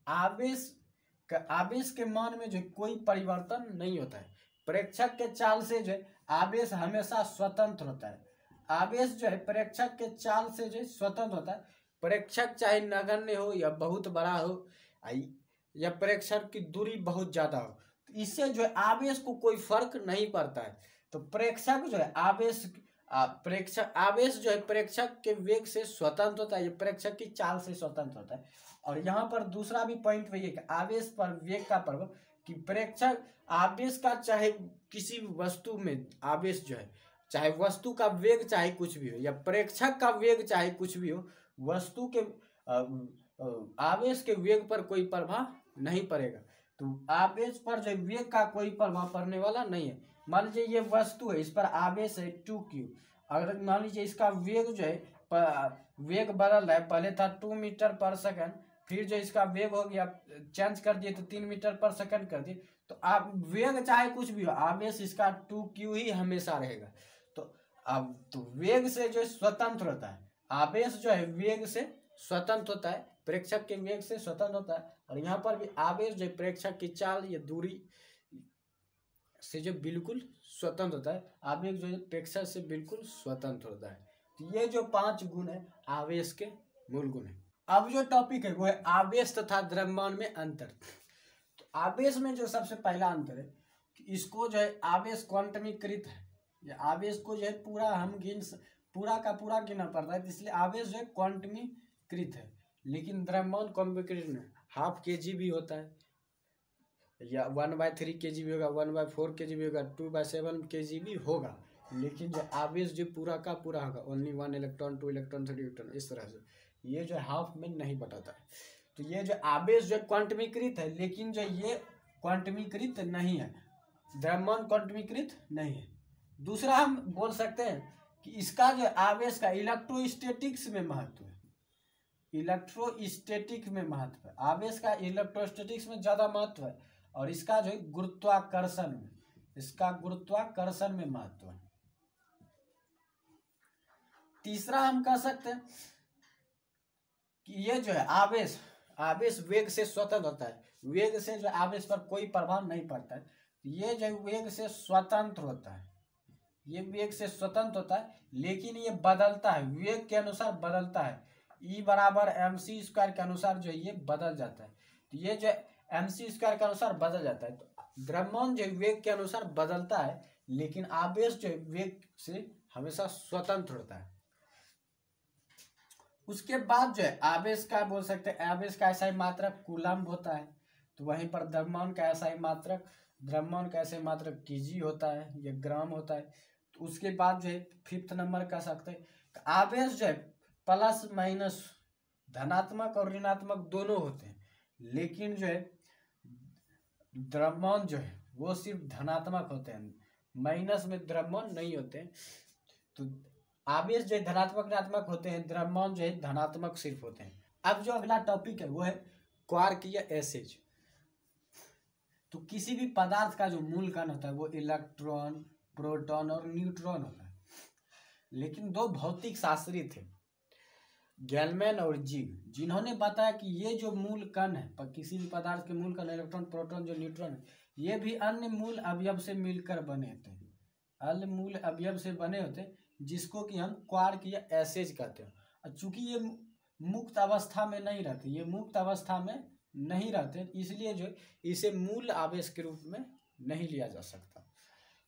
आवेश के मान में जो कोई परिवर्तन नहीं होता है। प्रेक्षक के चाल से जो आवेश हमेशा स्वतंत्र होता है। आवेश जो है प्रेक्षक के चाल से जो स्वतंत्र होता है। प्रेक्षक चाहे नगण्य हो या बहुत बड़ा हो या प्रेक्षक की दूरी बहुत ज्यादा हो, इससे जो है आवेश को कोई फर्क नहीं पड़ता है। तो प्रेक्षक जो है आवेश जो है प्रेक्षक के वेग से स्वतंत्र होता है, ये प्रेक्षक की चाल से स्वतंत्र होता है। और यहाँ पर दूसरा भी पॉइंट वही है कि आवेश पर वेग का प्रभाव कि प्रेक्षक आवेश का चाहे किसी भी वस्तु में आवेश जो है चाहे वस्तु का वेग चाहे कुछ भी हो, या प्रेक्षक का वेग चाहे कुछ भी हो, वस्तु के आवेश के वेग पर कोई प्रभाव नहीं पड़ेगा। तो आवेश पर जो वेग का कोई प्रभाव पड़ने वाला नहीं है। मान लीजिए ये वस्तु है, इस पर आवेश है 2q, अगर मान लीजिए इसका वेग जो है वेग बदल रहा है, पहले था 2 मीटर पर सेकंड, फिर जो इसका वेग हो गया चेंज कर दिए तो 3 मीटर पर सेकंड कर दिए, तो आप वेग चाहे कुछ भी हो, आवेश इसका 2q ही हमेशा रहेगा। तो अब तो वेग से जो स्वतंत्र होता है, आवेश जो है वेग से स्वतंत्र होता है, प्रेक्षक के वेग से स्वतंत्र होता है। और यहाँ पर भी आवेश जो प्रेक्षक की चाल या दूरी से जो बिल्कुल स्वतंत्र होता है, आवेश जो है प्रेक्षक से बिल्कुल स्वतंत्र होता है। तो ये जो 5 गुण है आवेश के मूल गुण है। अब जो टॉपिक है वो है आवेश तथा द्रव्यमान में अंतर। तो आवेश में जो सबसे पहला अंतर है कि इसको जो है आवेश क्वांटमीकृत है, या आवेश को जो है पूरा का पूरा गिनना पड़ता है, इसलिए आवेश जो है क्वांटमीकृत है। लेकिन द्रव्यमान क्वांटमीकृत नहीं, ½ kg भी होता है, या 1/3 kg भी होगा, 1/4 kg भी होगा, 2/7 kg भी होगा। लेकिन जो आवेश जो पूरा का पूरा होगा, ओनली 1 इलेक्ट्रॉन, 2 इलेक्ट्रॉन, 3 इलेक्ट्रॉन, इस तरह से ये जो हाफ में नहीं बताता है। तो ये जो आवेश जो क्वांटमीकृत है, लेकिन जो ये क्वांटमीकृत नहीं है, द्रव्यमान क्वांटमीकृत नहीं है। दूसरा हम बोल सकते हैं कि इसका जो आवेश का इलेक्ट्रोस्टैटिक्स में महत्व है, इलेक्ट्रोस्टैटिक में महत्व है, आवेश का इलेक्ट्रोस्टैटिक्स में ज्यादा महत्व है, और इसका जो है गुरुत्वाकर्षण में, इसका गुरुत्वाकर्षण में महत्व है। तीसरा हम कह सकते हैं कि ये जो है आवेश वेग से स्वतंत्र होता है, वेग से जो आवेश पर कोई प्रभाव नहीं पड़ता है, ये जो वेग से स्वतंत्र होता है, ये वेग से स्वतंत्र होता है, लेकिन ये बदलता है, वेग के अनुसार बदलता है, E = mc² के अनुसार जो ये बदल जाता है। तो ये जो mc² के अनुसार बदल जाता है। तो द्रव्यमान जो वेग के अनुसार बदलता है, लेकिन आवेश जो वेग से हमेशा स्वतंत्र होता है। उसके बाद जो है आवेश का बोल सकते हैं, आवेश का SI मात्रक कूलम्ब होता है। तो वहीं पर द्रव्यमान का SI मात्रक kg होता है, या ग्राम होता है। तो उसके बाद जो है 5th नंबर कह सकते हैं आवेश जो है प्लस माइनस धनात्मक और ऋणात्मक दोनों होते हैं, लेकिन जो है द्रव्यमान जो है वो सिर्फ धनात्मक होते हैं, माइनस में द्रव्यमान नहीं होते हैं। तो आवेश जो धनात्मक ऋणात्मक होते हैं, द्रव्यमान जो है धनात्मक सिर्फ होते हैं। अब जो अगला टॉपिक है वो है क्वार्क या एसेज। तो किसी भी पदार्थ का जो मूल कण होता है वो इलेक्ट्रॉन, प्रोटॉन और न्यूट्रॉन होता है। लेकिन 2 भौतिक शास्त्री थे, गैलमैन और जिग, जिन्होंने बताया कि ये जो मूल कण है, किसी भी पदार्थ के मूल कण इलेक्ट्रॉन, प्रोटॉन, जो न्यूट्रॉन है, ये भी अन्य मूल अवयव से मिलकर बने होते हैं, अन्य मूल अवयव से बने होते हैं, जिसको कि हम क्वार्क या एसेज कहते हैं। और चूंकि ये मुक्त अवस्था में नहीं रहते, ये मुक्त अवस्था में नहीं रहते, इसलिए जो इसे मूल आवेश के रूप में नहीं लिया जा सकता।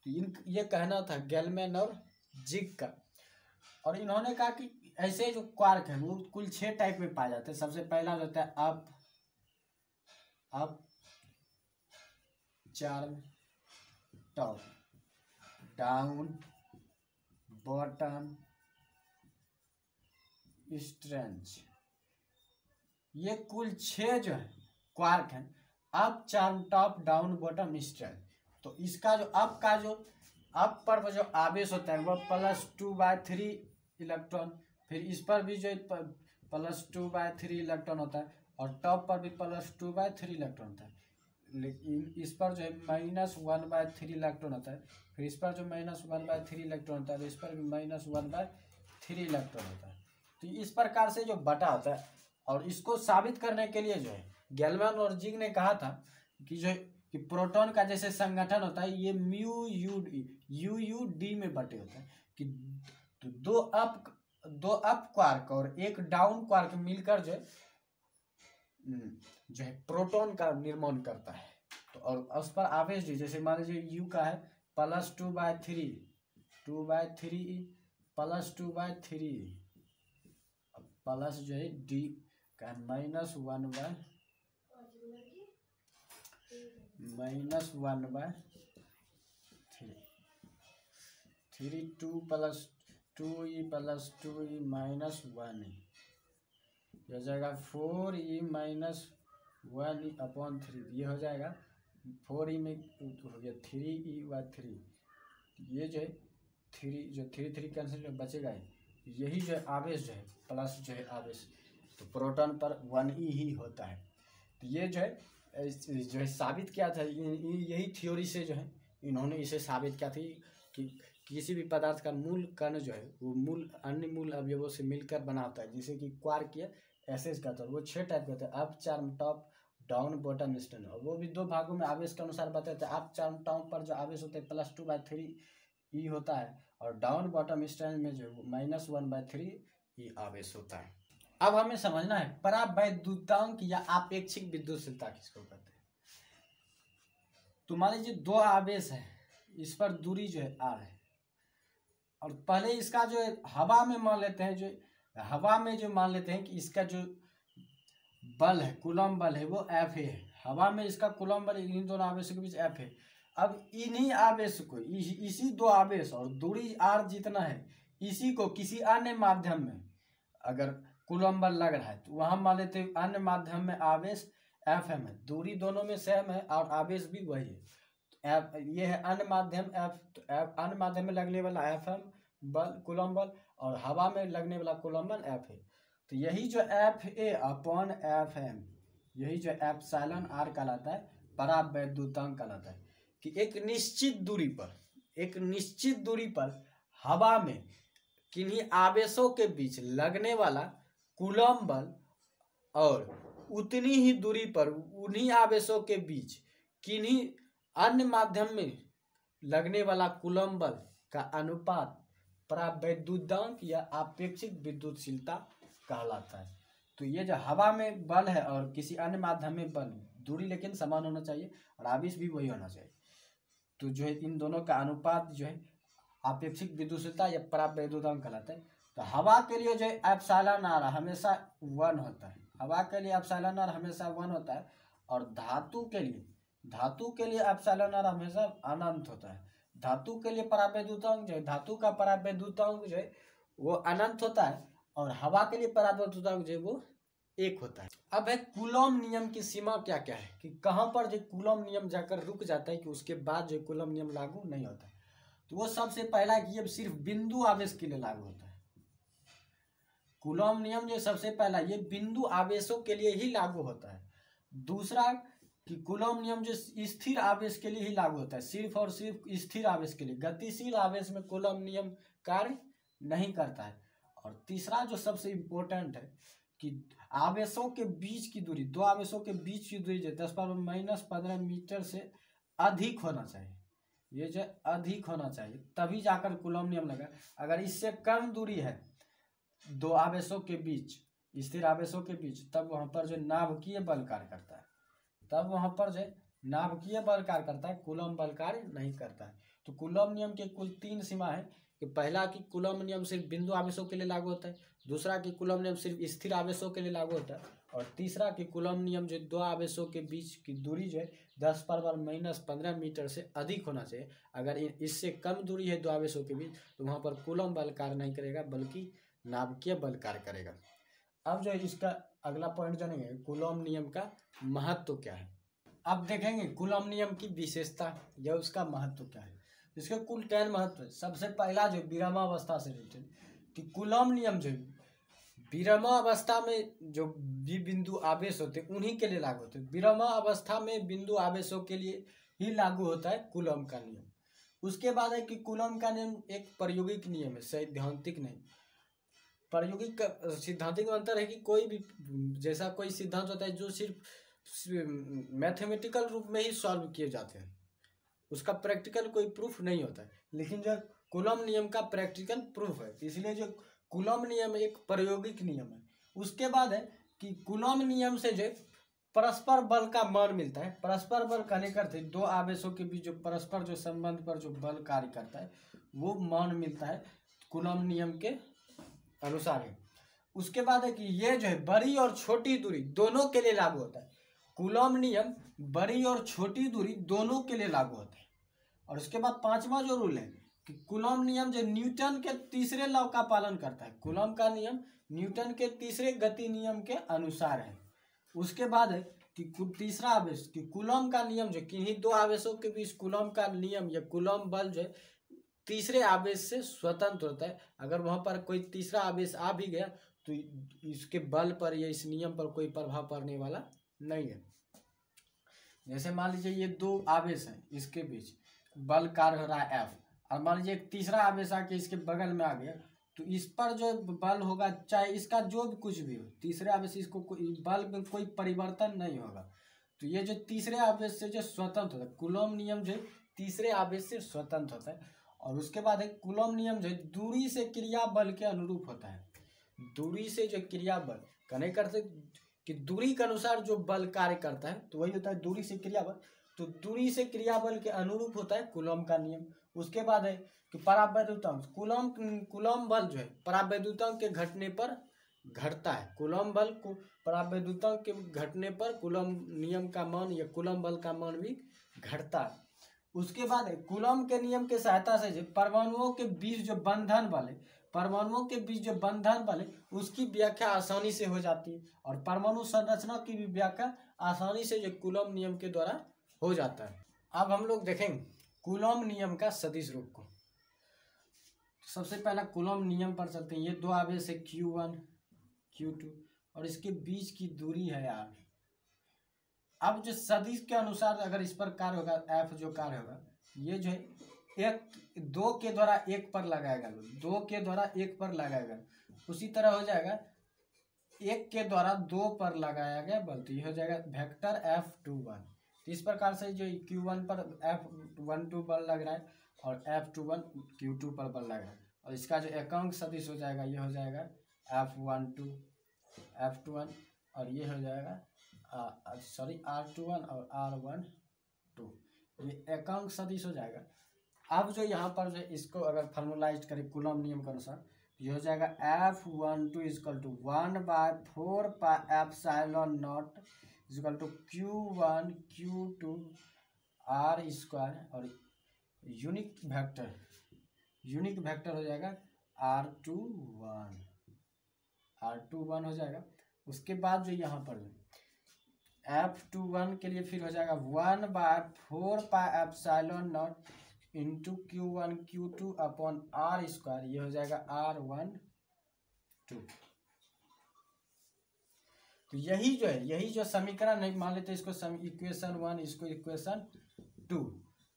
तो ये कहना था गैलमैन और जिग का। और इन्होंने कहा कि ऐसे जो क्वार्क है वो कुल 6 टाइप में पाए जाते हैं। सबसे पहला होता है up, charm, top, down, bottom, strange. ये कुल 6 जो है क्वार्क हैं, up, charm, top, down, bottom, strange. तो इसका जो अप पर जो आवेश होता है वह +2/3 इलेक्ट्रॉन, फिर इस पर भी जो +2/3 इलेक्ट्रॉन होता है, और टॉप पर भी +2/3 इलेक्ट्रॉन होता है। लेकिन इस पर जो है -1/3 इलेक्ट्रॉन होता है, फिर इस पर जो -1/3 इलेक्ट्रॉन होता है, इस पर भी -1/3 इलेक्ट्रॉन होता है। तो इस प्रकार से जो बटा होता है, और इसको साबित करने के लिए जो है गैलमैन और जिग ने कहा था कि जो कि प्रोटॉन का जैसे संगठन होता है ये μUD में बटे होता है, कि तो दो अप क्वार्क और एक डाउन क्वार्क मिलकर जो है प्रोटॉन का निर्माण करता है। तो और उस पर आवेश जैसे मान लीजिए U का है +2/3 प्लस जो है D का -1/3। 3 2 plus 2e plus 2e minus 1e, हो जाएगा 4e माइनस 1e अपॉन 3, ये हो जाएगा 4e में हो गया 3e बाय 3, ये जो है 3 जो 3 कैंसिल बचेगा, यही जो है आवेश जो है प्लस जो है आवेश, तो प्रोटॉन पर 1e ही होता है। तो ये जो है साबित किया था, यही थ्योरी से जो है इन्होंने इसे साबित किया थी कि किसी भी पदार्थ का मूल कण जो है वो मूल अन्य मूल अवयवों से मिलकर बना होता है, जिसे कि क्वार्क एसेज कहते हैं। वो 6 टाइप के होते हैं, up charm top down bottom stand, और वो भी 2 भागों में आवेश के अनुसार बताते हैं। अप चार्म टॉप पर जो आवेश होते हैं +2/3e होता है, और डाउन बॉटम स्टैंड में जो -1/3e आवेश होता है। अब हमें समझना है परावैद्युतांक या आपेक्षिक विद्युतशीलता किसको कहते हैं। तो मान लीजिए 2 आवेश है, इस पर दूरी जो है r है, और पहले इसका जो है हवा में मान लेते हैं, जो हवा में जो मान लेते हैं कि इसका जो बल है कूलम बल है वो F है, हवा में इसका कूलम बल इन दोनों आवेशों के बीच F है। अब इन्हीं आवेश को इसी 2 आवेश और दूरी r जितना है, इसी को किसी अन्य माध्यम में अगर कूलम बल लग रहा है तो वहां मान लेते हैं अन्य माध्यम में आवेश Fm है, दूरी दोनों में सेम है और आवेश भी वही है। तो ये है अन्य माध्यम F, तो अन्य माध्यम में लगने वाला Fm बल कूलम बल और हवा में लगने वाला कूलम बल F है। तो यही जो Fa अपॉन Fm, यही जो एप्सिलॉन r कहलाता है, परावैद्युतांक कहलाता है। कि एक निश्चित दूरी पर हवा में किन्हीं आवेशों के बीच लगने वाला कूलम बल और उतनी ही दूरी पर उन्हीं आवेशों के बीच किन्हीं अन्य माध्यम में लगने वाला कूलम बल का अनुपात परावैद्युतांक या आपेक्षिक विद्युतशीलता कहलाता है। तो ये जो हवा में बल है और किसी अन्य माध्यम में बल, दूरी लेकिन समान होना चाहिए और आवेश भी वही होना चाहिए, तो जो है इन दोनों का अनुपात जो है आपेक्षिक विद्युतशीलता या परावैद्युतांक कहलाता है। तो हवा के लिए जो है एप्सिलॉन r हमेशा 1 होता है, हवा के लिए एप्सिलॉन r हमेशा 1 होता है, और धातु के लिए एप्सिलॉन r हमेशा अनंत होता है। धातु के लिए परावैद्युतांक जो है, धातु का परावैद्युतांक जो है वो अनंत होता है, और हवा के लिए परावैद्युतांक जो है वो 1 होता है। अब है कूलॉम नियम की सीमा क्या क्या है, कि कहाँ पर जो कूलॉम नियम जाकर रुक जाता है कि उसके बाद जो कूलॉम नियम लागू नहीं होता है। तो वो सबसे पहला कि ये सिर्फ बिंदु आवेश के लिए लागू होता है। कूलॉम नियम जो सबसे पहला ये बिंदु आवेशों के लिए ही लागू होता है। दूसरा कि कूलॉम नियम जो स्थिर आवेश के लिए ही लागू होता है, सिर्फ और सिर्फ स्थिर आवेश के लिए, गतिशील आवेश में कूलॉम नियम कार्य नहीं करता है। और तीसरा जो सबसे इम्पोर्टेंट है कि आवेशों के बीच की दूरी, 2 आवेशों के बीच की दूरी जो 10⁻⁻15 मीटर से अधिक होना चाहिए, ये जो अधिक होना चाहिए, तभी जाकर कूलॉम नियम लगा। अगर इससे कम दूरी है 2 आवेशों के बीच, स्थिर आवेशों के बीच, तब वहां पर जो नाभिकीय बल कार्य करता है, कूलॉम बल कार्य नहीं करता है। तो कूलॉम नियम के कुल 3 सीमा है कि पहला कि कूलॉम नियम सिर्फ बिंदु आवेशों के लिए लागू होता है, दूसरा कि कूलॉम नियम सिर्फ स्थिर आवेशों के लिए लागू होता है, और तीसरा कि कूलॉम नियम जो 2 आवेशों के बीच की दूरी जो है 10⁻⁻15 मीटर से अधिक होना चाहिए। अगर इससे कम दूरी है 2 आवेशों के बीच तो वहां पर कूलॉम बल कार्य नहीं करेगा, बल्कि नाभिकीय बल कार्य करेगा। अब जो है इसका अगला पॉइंट जानेंगे कूलॉम नियम का महत्व क्या है। अब देखेंगे कूलॉम नियम की विशेषता या उसका महत्व क्या है। इसके कुल 10 महत्व है। सबसे पहला जो विरामावस्था से रिलेटेड, कि कूलॉम नियम जो विरामावस्था में जो भी बिंदु आवेश होते हैं उन्हीं के लिए लागू होते हैं। विरामावस्था में बिंदु आवेशों के लिए ही लागू होता है कूलॉम का नियम। उसके बाद है कि कूलॉम का नियम एक प्रायोगिक नियम है, सैद्धांतिक नहीं। प्रायोगिक सिद्धांतिक में अंतर है कि कोई भी जैसा कोई सिद्धांत होता है जो सिर्फ मैथमेटिकल रूप में ही सॉल्व किए जाते हैं, उसका प्रैक्टिकल कोई प्रूफ नहीं होता है, लेकिन जो कूलॉम नियम का प्रैक्टिकल प्रूफ है, इसलिए जो कूलॉम नियम एक प्रायोगिक नियम है। उसके बाद है कि कूलॉम नियम से जो परस्पर बल का मान मिलता है। परस्पर बल कहने का अर्थ 2 आवेशों के बीच जो परस्पर जो संबंध पर जो बल कार्य करता है वो मान मिलता है कूलॉम नियम के अनुसार है। उसके बाद है कि ये जो है बड़ी और छोटी दूरी दोनों के लिए लागू होता है। कूलॉम नियम बड़ी और छोटी दूरी दोनों के लिए लागू होता है। और उसके बाद 5वां जो रूल है कि कूलॉम नियम जो न्यूटन के तीसरे लॉ का पालन करता है। कूलॉम का नियम न्यूटन के तीसरे गति नियम के अनुसार है। उसके बाद है कि तीसरा आवेश कि कूलॉम का नियम जो किन्हीं दो आवेशों के बीच कूलॉम का नियम या कूलॉम बल जो है तीसरे आवेश से स्वतंत्र होता है। अगर वहां पर कोई तीसरा आवेश आ भी गया तो इसके बल पर या इस नियम पर कोई प्रभाव पड़ने वाला नहीं है। जैसे मान लीजिए ये दो आवेश हैं, इसके बीच बल कार्य हो रहा है F, और मान लीजिए एक तीसरा आवेश आके इसके बगल में आ गया तो इस पर जो बल होगा चाहे इसका जो भी कुछ भी हो, तीसरे आवेश इसको बल में कोई परिवर्तन नहीं होगा। तो ये जो तीसरे आवेश से जो स्वतंत्र होता है, कूलॉम नियम जो तीसरे आवेश से स्वतंत्र होता है। और उसके बाद एक कूलॉम नियम जो दूरी से क्रिया बल के अनुरूप होता है। दूरी से जो क्रिया बल कहने करते कि दूरी के अनुसार जो बल कार्य करता है तो वही होता है दूरी से क्रिया बल। तो दूरी से क्रिया बल के अनुरूप होता है कूलॉम का नियम। उसके बाद है कि परावैद्युतांक कूलॉम बल जो है परावैद्युतांक के घटने पर घटता है। कूलॉम बल को परावैद्युतांक के घटने पर कूलॉम नियम का मान या कूलॉम बल का मान भी घटता है। उसके बाद है कूलॉम के नियम के सहायता से जो परमाणुओं के बीच जो बंधन वाले उसकी व्याख्या आसानी से हो जाती है। और परमाणु संरचना की भी व्याख्या आसानी से जो कूलॉम नियम के द्वारा हो जाता है। अब हम लोग देखेंगे कूलॉम नियम का सदिश रूप को। सबसे पहला कूलॉम नियम पर चलते हैं। ये दो आवेश है Q1 Q2 और इसके बीच की दूरी है R। अब जो सदिश के अनुसार अगर इस पर कार्य होगा F जो कार्य होगा ये जो है दो के द्वारा एक पर लगाएगा, दो के द्वारा एक पर लगाएगा। उसी तरह हो जाएगा एक के द्वारा दो पर लगाया गया बल, तो ये हो जाएगा वेक्टर F21। इस प्रकार से जो Q1 पर F12 बल लग रहा है और F21 Q2 पर बल लग रहा है। और इसका जो एकांक सदिश हो जाएगा ये हो जाएगा F12 F21 और ये हो जाएगा R21 और R12, ये एकांक सदिश हो जाएगा। अब जो यहाँ पर जो इसको अगर फॉर्मुलाइज करें कूलॉम नियम के अनुसार ये हो जाएगा F12 equal to 1/4 pi epsilon naught equal to Q1 Q2 R square और यूनिक वेक्टर हो जाएगा R21 हो जाएगा। उसके बाद जो यहाँ पर F21 के लिए फिर हो जाएगा 1/4 pi epsilon naught into Q1 Q2 upon R square, ये हो जाएगा R12। तो यही जो समीकरण है मान लेते हैं इसको इक्वेशन 1 इसको इक्वेशन 2।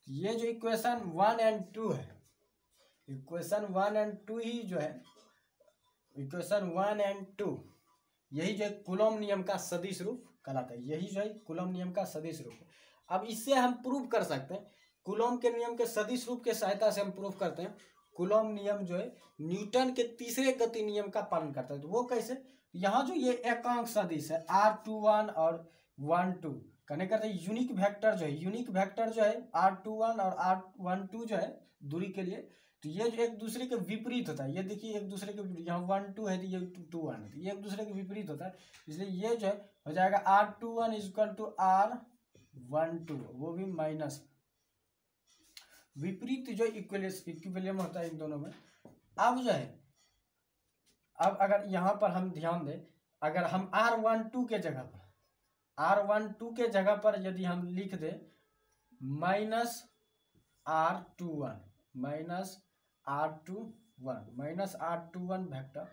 ये जो इक्वेशन 1 एंड 2 है, इक्वेशन 1 एंड 2 ही जो है इक्वेशन 1 एंड 2 यही जो कूलॉम नियम का सदिश रूप कहलाता है। यही जो है कूलॉम नियम का सदिश रूप है। अब इससे हम प्रूव कर सकते हैं कूलॉम के नियम के सदिश रूप के सहायता से हम प्रूव करते हैं कूलॉम नियम जो है न्यूटन के तीसरे गति नियम का पालन करता है। तो वो कैसे, यहाँ जो ये एकांक सदिश है R21 और 12 कहने करते हैं यूनिक वेक्टर जो है R21 और R12 जो है दूरी के लिए, तो ये जो एक दूसरे के विपरीत होता है। ये देखिए एक दूसरे के यहाँ 1-2 है तो ये 2-1 है, ये एक दूसरे के विपरीत होता है। इसलिए ये जो है हो जाएगा R21 इक्वल टू R12, वो भी माइनस विपरीत जो इक्विलिब्रियम होता है इन दोनों में। अब जो है अब अगर यहाँ पर हम ध्यान दें, अगर हम R12 के जगह पर यदि हम लिख दें माइनस R21 वेक्टर,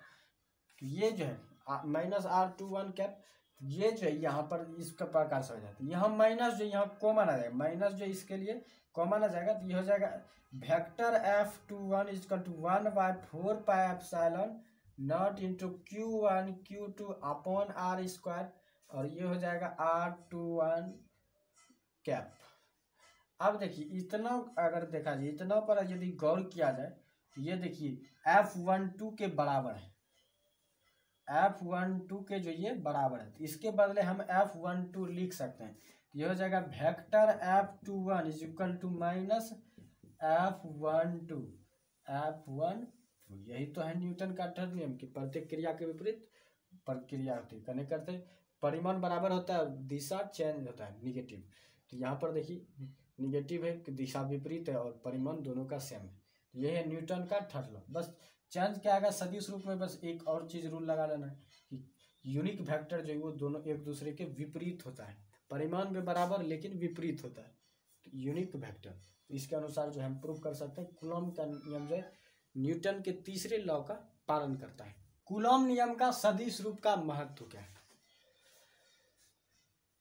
तो ये जो है माइनस R21 कैप, ये जो है यहाँ पर इसका प्रकार से हो जाता है। यहाँ माइनस जो यहाँ कॉमन आ जाएगा, माइनस जो इसके लिए कॉमन आ जाएगा तो ये हो जाएगा vector F21 equal to 1/4 pi epsilon naught into Q1 Q2 upon R square और ये हो जाएगा R21 कैप। अब देखिए इतना अगर देखा जाए, इतना पर यदि गौर किया जाए तो ये देखिए F12 के बराबर है, F12 के जो ये बराबर है, तो इसके बदले हम F12 लिख सकते हैं। ये हो जाएगा vector F21 is equal to minus F12। यही तो है न्यूटन का थर्ड नियम की प्रत्येक क्रिया के विपरीत प्रक्रिया होती है। कहने करते परिमाण बराबर होता है, दिशा चेंज होता है निगेटिव। तो यहाँ पर देखिए निगेटिव है कि दिशा विपरीत है और परिमाण दोनों का सेम है। ये है न्यूटन का थर्ड लॉ। बस चेंज क्या आएगा सदिश रूप में, बस एक और चीज रूल लगा लेना है कि यूनिक वेक्टर जो है वो दोनों एक दूसरे के विपरीत होता है, परिमाण में बराबर लेकिन विपरीत होता है, तो यूनिक वेक्टर। तो इसके अनुसार जो हम प्रूव कर सकते हैं कूलॉम का नियम जो है न्यूटन के तीसरे लॉ का पालन करता है। कूलॉम नियम का सदिश रूप का महत्व क्या है?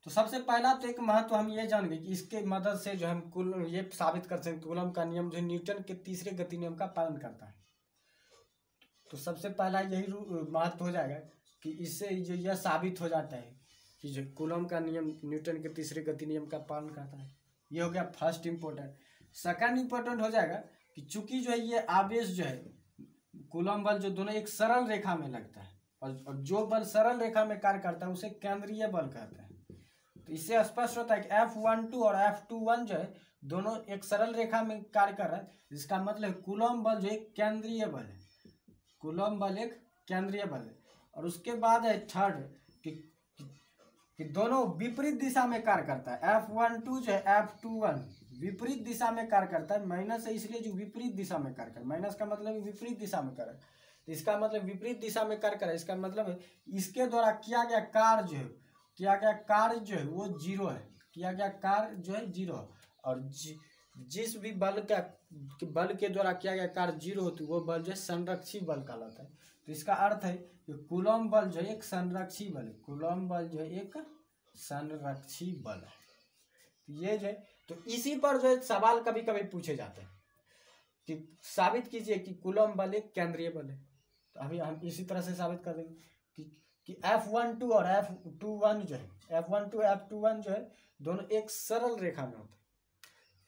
तो सबसे पहला तो एक महत्व हम ये जान गए कि इसके मदद से जो हम ये साबित कर सकते हैं कूलॉम का नियम जो न्यूटन के तीसरे गति नियम का पालन करता है। तो सबसे पहला यही महत्व हो जाएगा कि इससे जो यह साबित हो जाता है कि जो कूलॉम का नियम न्यूटन के तीसरे गति नियम का पालन करता है। ये हो गया फर्स्ट इंपॉर्टेंट। सेकंड इंपॉर्टेंट हो जाएगा कि चूंकि जो है ये आवेश जो है कूलॉम बल जो दोनों एक सरल रेखा में लगता है और जो बल सरल रेखा में कार्य करता है उसे केंद्रीय बल कहते हैं। तो इससे स्पष्ट होता है कि F12 और F21 जो है दोनों एक सरल रेखा में कार्य कर रहा है, जिसका मतलब कूलॉम बल जो एक केंद्रीय बल है, कूलॉम बल एक केंद्रीय बल है। और उसके बाद है थर्ड कि दोनों विपरीत दिशा में कार्य करता है। F12 जो है F21 विपरीत दिशा में कार्य करता है, माइनस है इसलिए जो विपरीत दिशा में कार्य कर, माइनस का मतलब विपरीत दिशा में कार्य, तो इसका मतलब विपरीत दिशा में कार्य करे, इसका मतलब है इसके द्वारा किया गया कार्य जो है वो जीरो है, किया गया कार्य जो है जीरो है। और जिस भी बल के द्वारा किया गया कार्य जीरो होती है वो बल जो है संरक्षी बल कहलाता है। तो इसका अर्थ है कि कूलॉम बल जो है एक संरक्षी बल है, कूलॉम बल जो है एक संरक्षी बल है। तो ये जो है तो इसी पर जो है सवाल कभी कभी पूछे जाते हैं कि साबित कीजिए कि कूलॉम बल एक केंद्रीय बल है। तो अभी हम इसी तरह से साबित कर देंगे कि F12 और F21 जो है F12 जो है दोनों एक सरल रेखा में होते हैं,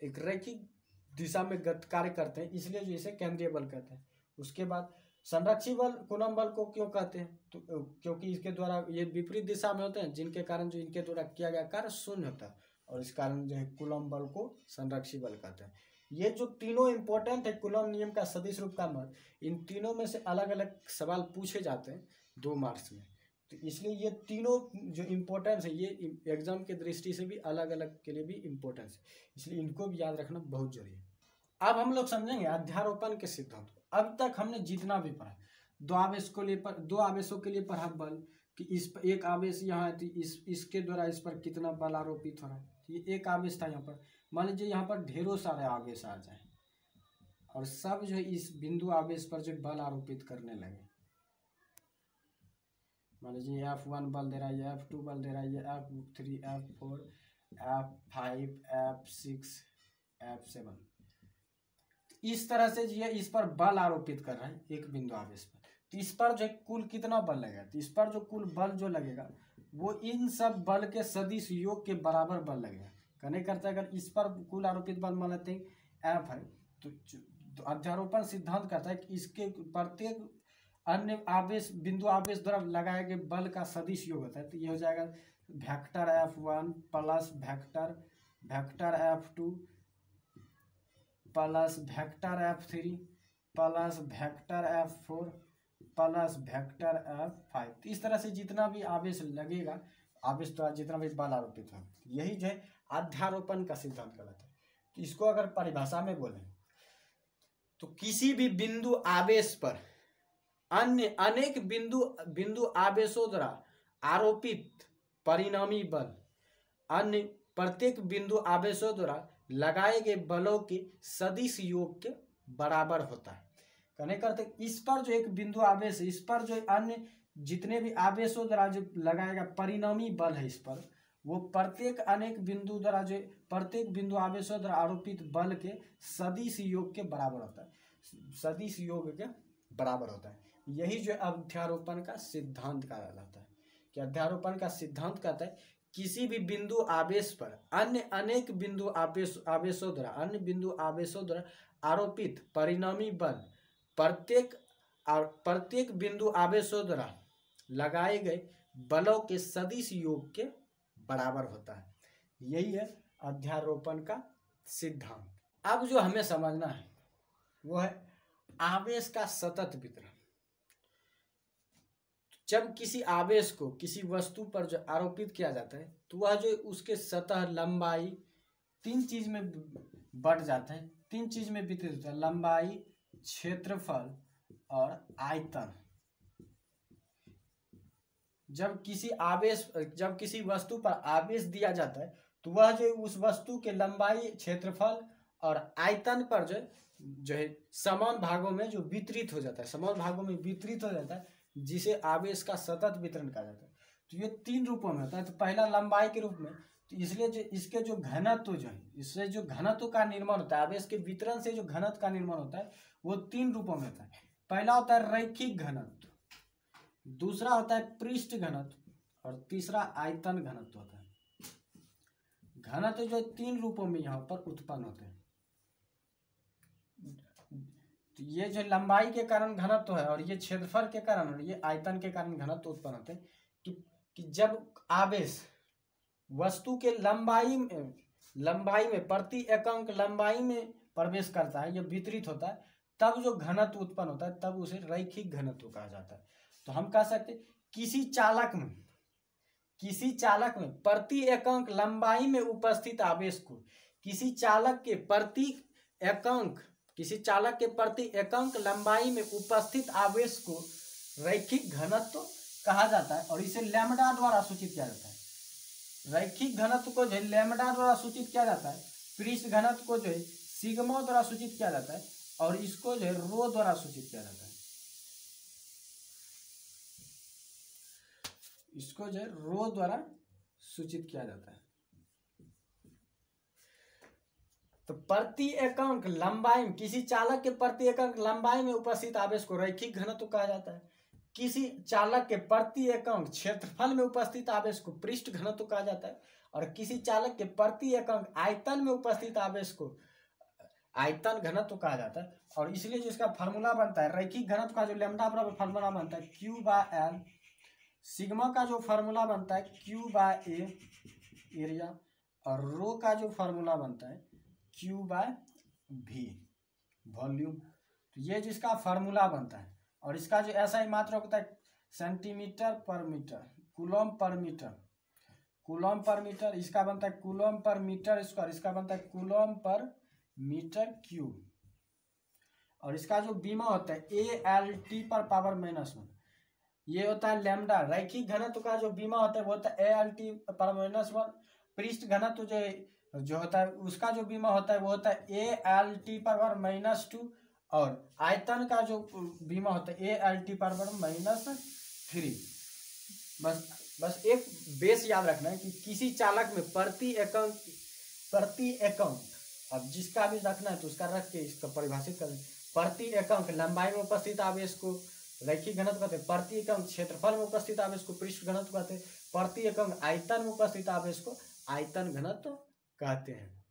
एक रैखिक दिशा में कार्य करते हैं, इसलिए जो इसे केंद्रीय बल कहते हैं। उसके बाद संरक्षी बल कूलॉम बल को क्यों कहते हैं? तो क्योंकि इसके द्वारा ये विपरीत दिशा में होते हैं, जिनके कारण जो इनके द्वारा किया गया कार्य शून्य होता है, और इस कारण जो है कूलॉम बल को संरक्षी बल कहते हैं। ये जो तीनों इंपॉर्टेंट है कूलॉम नियम का सदिश रूप का महत्व, इन तीनों में से अलग अलग सवाल पूछे जाते हैं 2 मार्क्स में। तो इसलिए ये तीनों जो इम्पोर्टेंस है ये एग्जाम के दृष्टि से भी अलग अलग के लिए भी इम्पोर्टेंस है, इसलिए इनको भी याद रखना बहुत जरूरी है। अब हम लोग समझेंगे अध्यारोपण के सिद्धांत। अब तक हमने जितना भी पढ़ा, 2 आवेशों के लिए पढ़ा बल कि इस पर एक आवेश यहाँ है, इसके द्वारा इस पर कितना बल आरोपित हो रहा है। ये एक आवेश था यहाँ पर, मान लीजिए यहाँ पर ढेरों सारे आवेश आ जाए और सब जो है इस बिंदु आवेश पर जो बल आरोपित करने लगे। मान लीजिए F1 बल दे रहा है, F2 बल दे रहा है, F3 F4 F5 F6 F7, इस तरह से ये इस पर बल आरोपित कर रहा है एक बिंदु आवेश पर। तो इस पर जो कुल कितना बल लगेगा? तो इस पर जो कुल बल जो लगेगा वो इन सब बल के सदिश योग के बराबर बल लगेगा। कहने करता है अगर इस पर कुल आरोपित बल मान लेते हैं F है, तो अध्यारोपण सिद्धांत कहता है कि इसके प्रत्येक अन्य आवेश बिंदु आवेश द्वारा लगाए गए बल का सदिश योग होता है। तो ये हो जाएगा vector F1 plus vector F2 plus vector F3 plus vector F4 plus vector F5। तो इस तरह से जितना भी आवेश लगेगा, आवेश द्वारा जितना भी बल आरोपित हो, यही जो है अध्यारोपण का सिद्धांत कहलाता है। तो इसको अगर परिभाषा में बोलें तो किसी भी बिंदु आवेश पर अन्य अनेक बिंदु आवेशों द्वारा आरोपित परिणामी बल अन्य प्रत्येक बिंदु आवेशों द्वारा लगाए गए बलों के सदिश योग के बराबर होता है। कहने करते इस पर जो एक बिंदु आवेश है, इस पर जो अन्य जितने भी आवेशों द्वारा जो लगाएगा परिणामी बल है, इस पर वो प्रत्येक बिंदु आवेशों द्वारा आरोपित बल के सदिश योग के बराबर होता है, सदिश योग के बराबर होता है। यही जो अध्यारोपण का सिद्धांत कहलाता है कि अध्यारोपण का सिद्धांत कहता है किसी भी बिंदु आवेश पर अन्य अनेक बिंदु आवेशों द्वारा आरोपित परिणामी बल प्रत्येक बिंदु आवेशों द्वारा लगाए गए बलों के सदिश योग के बराबर होता है। यही है अध्यारोपण का सिद्धांत। अब जो हमें समझना है वो है आवेश का सतत वितरण। जब किसी आवेश को किसी वस्तु पर जो आरोपित किया जाता है तो वह जो उसके सतह लंबाई 3 चीज में बढ़ जाता है, 3 चीज में वितरित होता है, लंबाई क्षेत्रफल और आयतन। जब किसी वस्तु पर आवेश दिया जाता है तो वह जो उस वस्तु के लंबाई, क्षेत्रफल और आयतन पर जो है समान भागों में जो वितरित हो जाता है, समान भागों में वितरित हो जाता है, जिसे आवेश का सतत वितरण कहा जाता है। तो ये 3 रूपों में होता है। तो पहला लंबाई के रूप में, तो इसलिए जो इसके जो घनत्व जो है, इससे जो घनत्व का निर्माण होता है, आवेश के वितरण से जो घनत्व का निर्माण होता है वो 3 रूपों में होता है। पहला होता है रैखिक घनत्व, दूसरा होता है पृष्ठ घनत्व और तीसरा आयतन घनत्व होता है। घनत्व जो 3 रूपों में यहाँ पर उत्पन्न होते हैं। तो ये जो लंबाई के कारण घनत्व है और ये क्षेत्रफल के कारण और ये आयतन के कारण घनत्व उत्पन्न होते हैं कि जब आवेश वस्तु के लंबाई में प्रति एकांक लंबाई में प्रवेश करता है या वितरित होता है, तब जो घनत्व उत्पन्न होता है तब उसे रैखिक घनत्व कहा जाता है। तो हम कह सकते हैं किसी चालक में प्रति एकांक लंबाई में उपस्थित आवेश को, किसी चालक के प्रति एकांक लंबाई में उपस्थित आवेश को रैखिक घनत्व कहा जाता है और इसे लैम्ब्डा द्वारा सूचित किया जाता है। रैखिक घनत्व को जो है लैम्ब्डा द्वारा सूचित किया जाता है, पृष्ठ घनत्व को जो है सिग्मा द्वारा सूचित किया जाता है और इसको जो है रो द्वारा सूचित किया जाता है। इसको जो है रो द्वारा सूचित किया जाता है। तो प्रति एकांक लंबाई में, किसी चालक के प्रति एकांक लंबाई में उपस्थित आवेश को रैखिक घनत्व कहा जाता है। किसी चालक के प्रति एकांक क्षेत्रफल में उपस्थित आवेश को पृष्ठ घनत्व कहा जाता है और किसी चालक के प्रति एकांक आयतन में उपस्थित आवेश को आयतन घनत्व कहा जाता है। और इसलिए जो इसका फार्मूला बनता है, रैखिक घनत्व का जो लैम्ब्डा बराबर फार्मूला बनता है Q/L, सिग्मा का जो फार्मूला बनता है Q/A एरिया और रो का जो फार्मूला बनता है Q/V वॉल्यूम। तो ये जिसका फार्मूला बनता है और इसका जो SI मात्रक होता है सेंटीमीटर पर मीटर, कूलम पर मीटर, इसका बनता है कूलम पर मीटर स्क्वायर, इसका बनता है कूलम पर मीटर क्यूब। और इसका जो बीमा होता है ALT पर पावर -1, ये होता है लैम्ब्डा। रैखिक घनत्व का जो बीमा होता है वो होता है ALT पर -1। पृष्ठ घनत्व जो होता है उसका जो बीमा होता है वो होता है ALT पर -2 और आयतन का जो बीमा होता है ALT पर -3। बस एक बेस याद रखना है कि किसी चालक में प्रति एकांक अब जिसका भी रखना है तो उसका रख के इसका परिभाषित कर, प्रति एकांक लंबाई में उपस्थित आवेश को रैखिक घनत्व कहते हैं, प्रति एकांक क्षेत्रफल में उपस्थित आवेश को पृष्ठ घनत्व कहते हैं, प्रति एकांक आयतन में उपस्थित आवेश को आयतन घनत्व कहते हैं।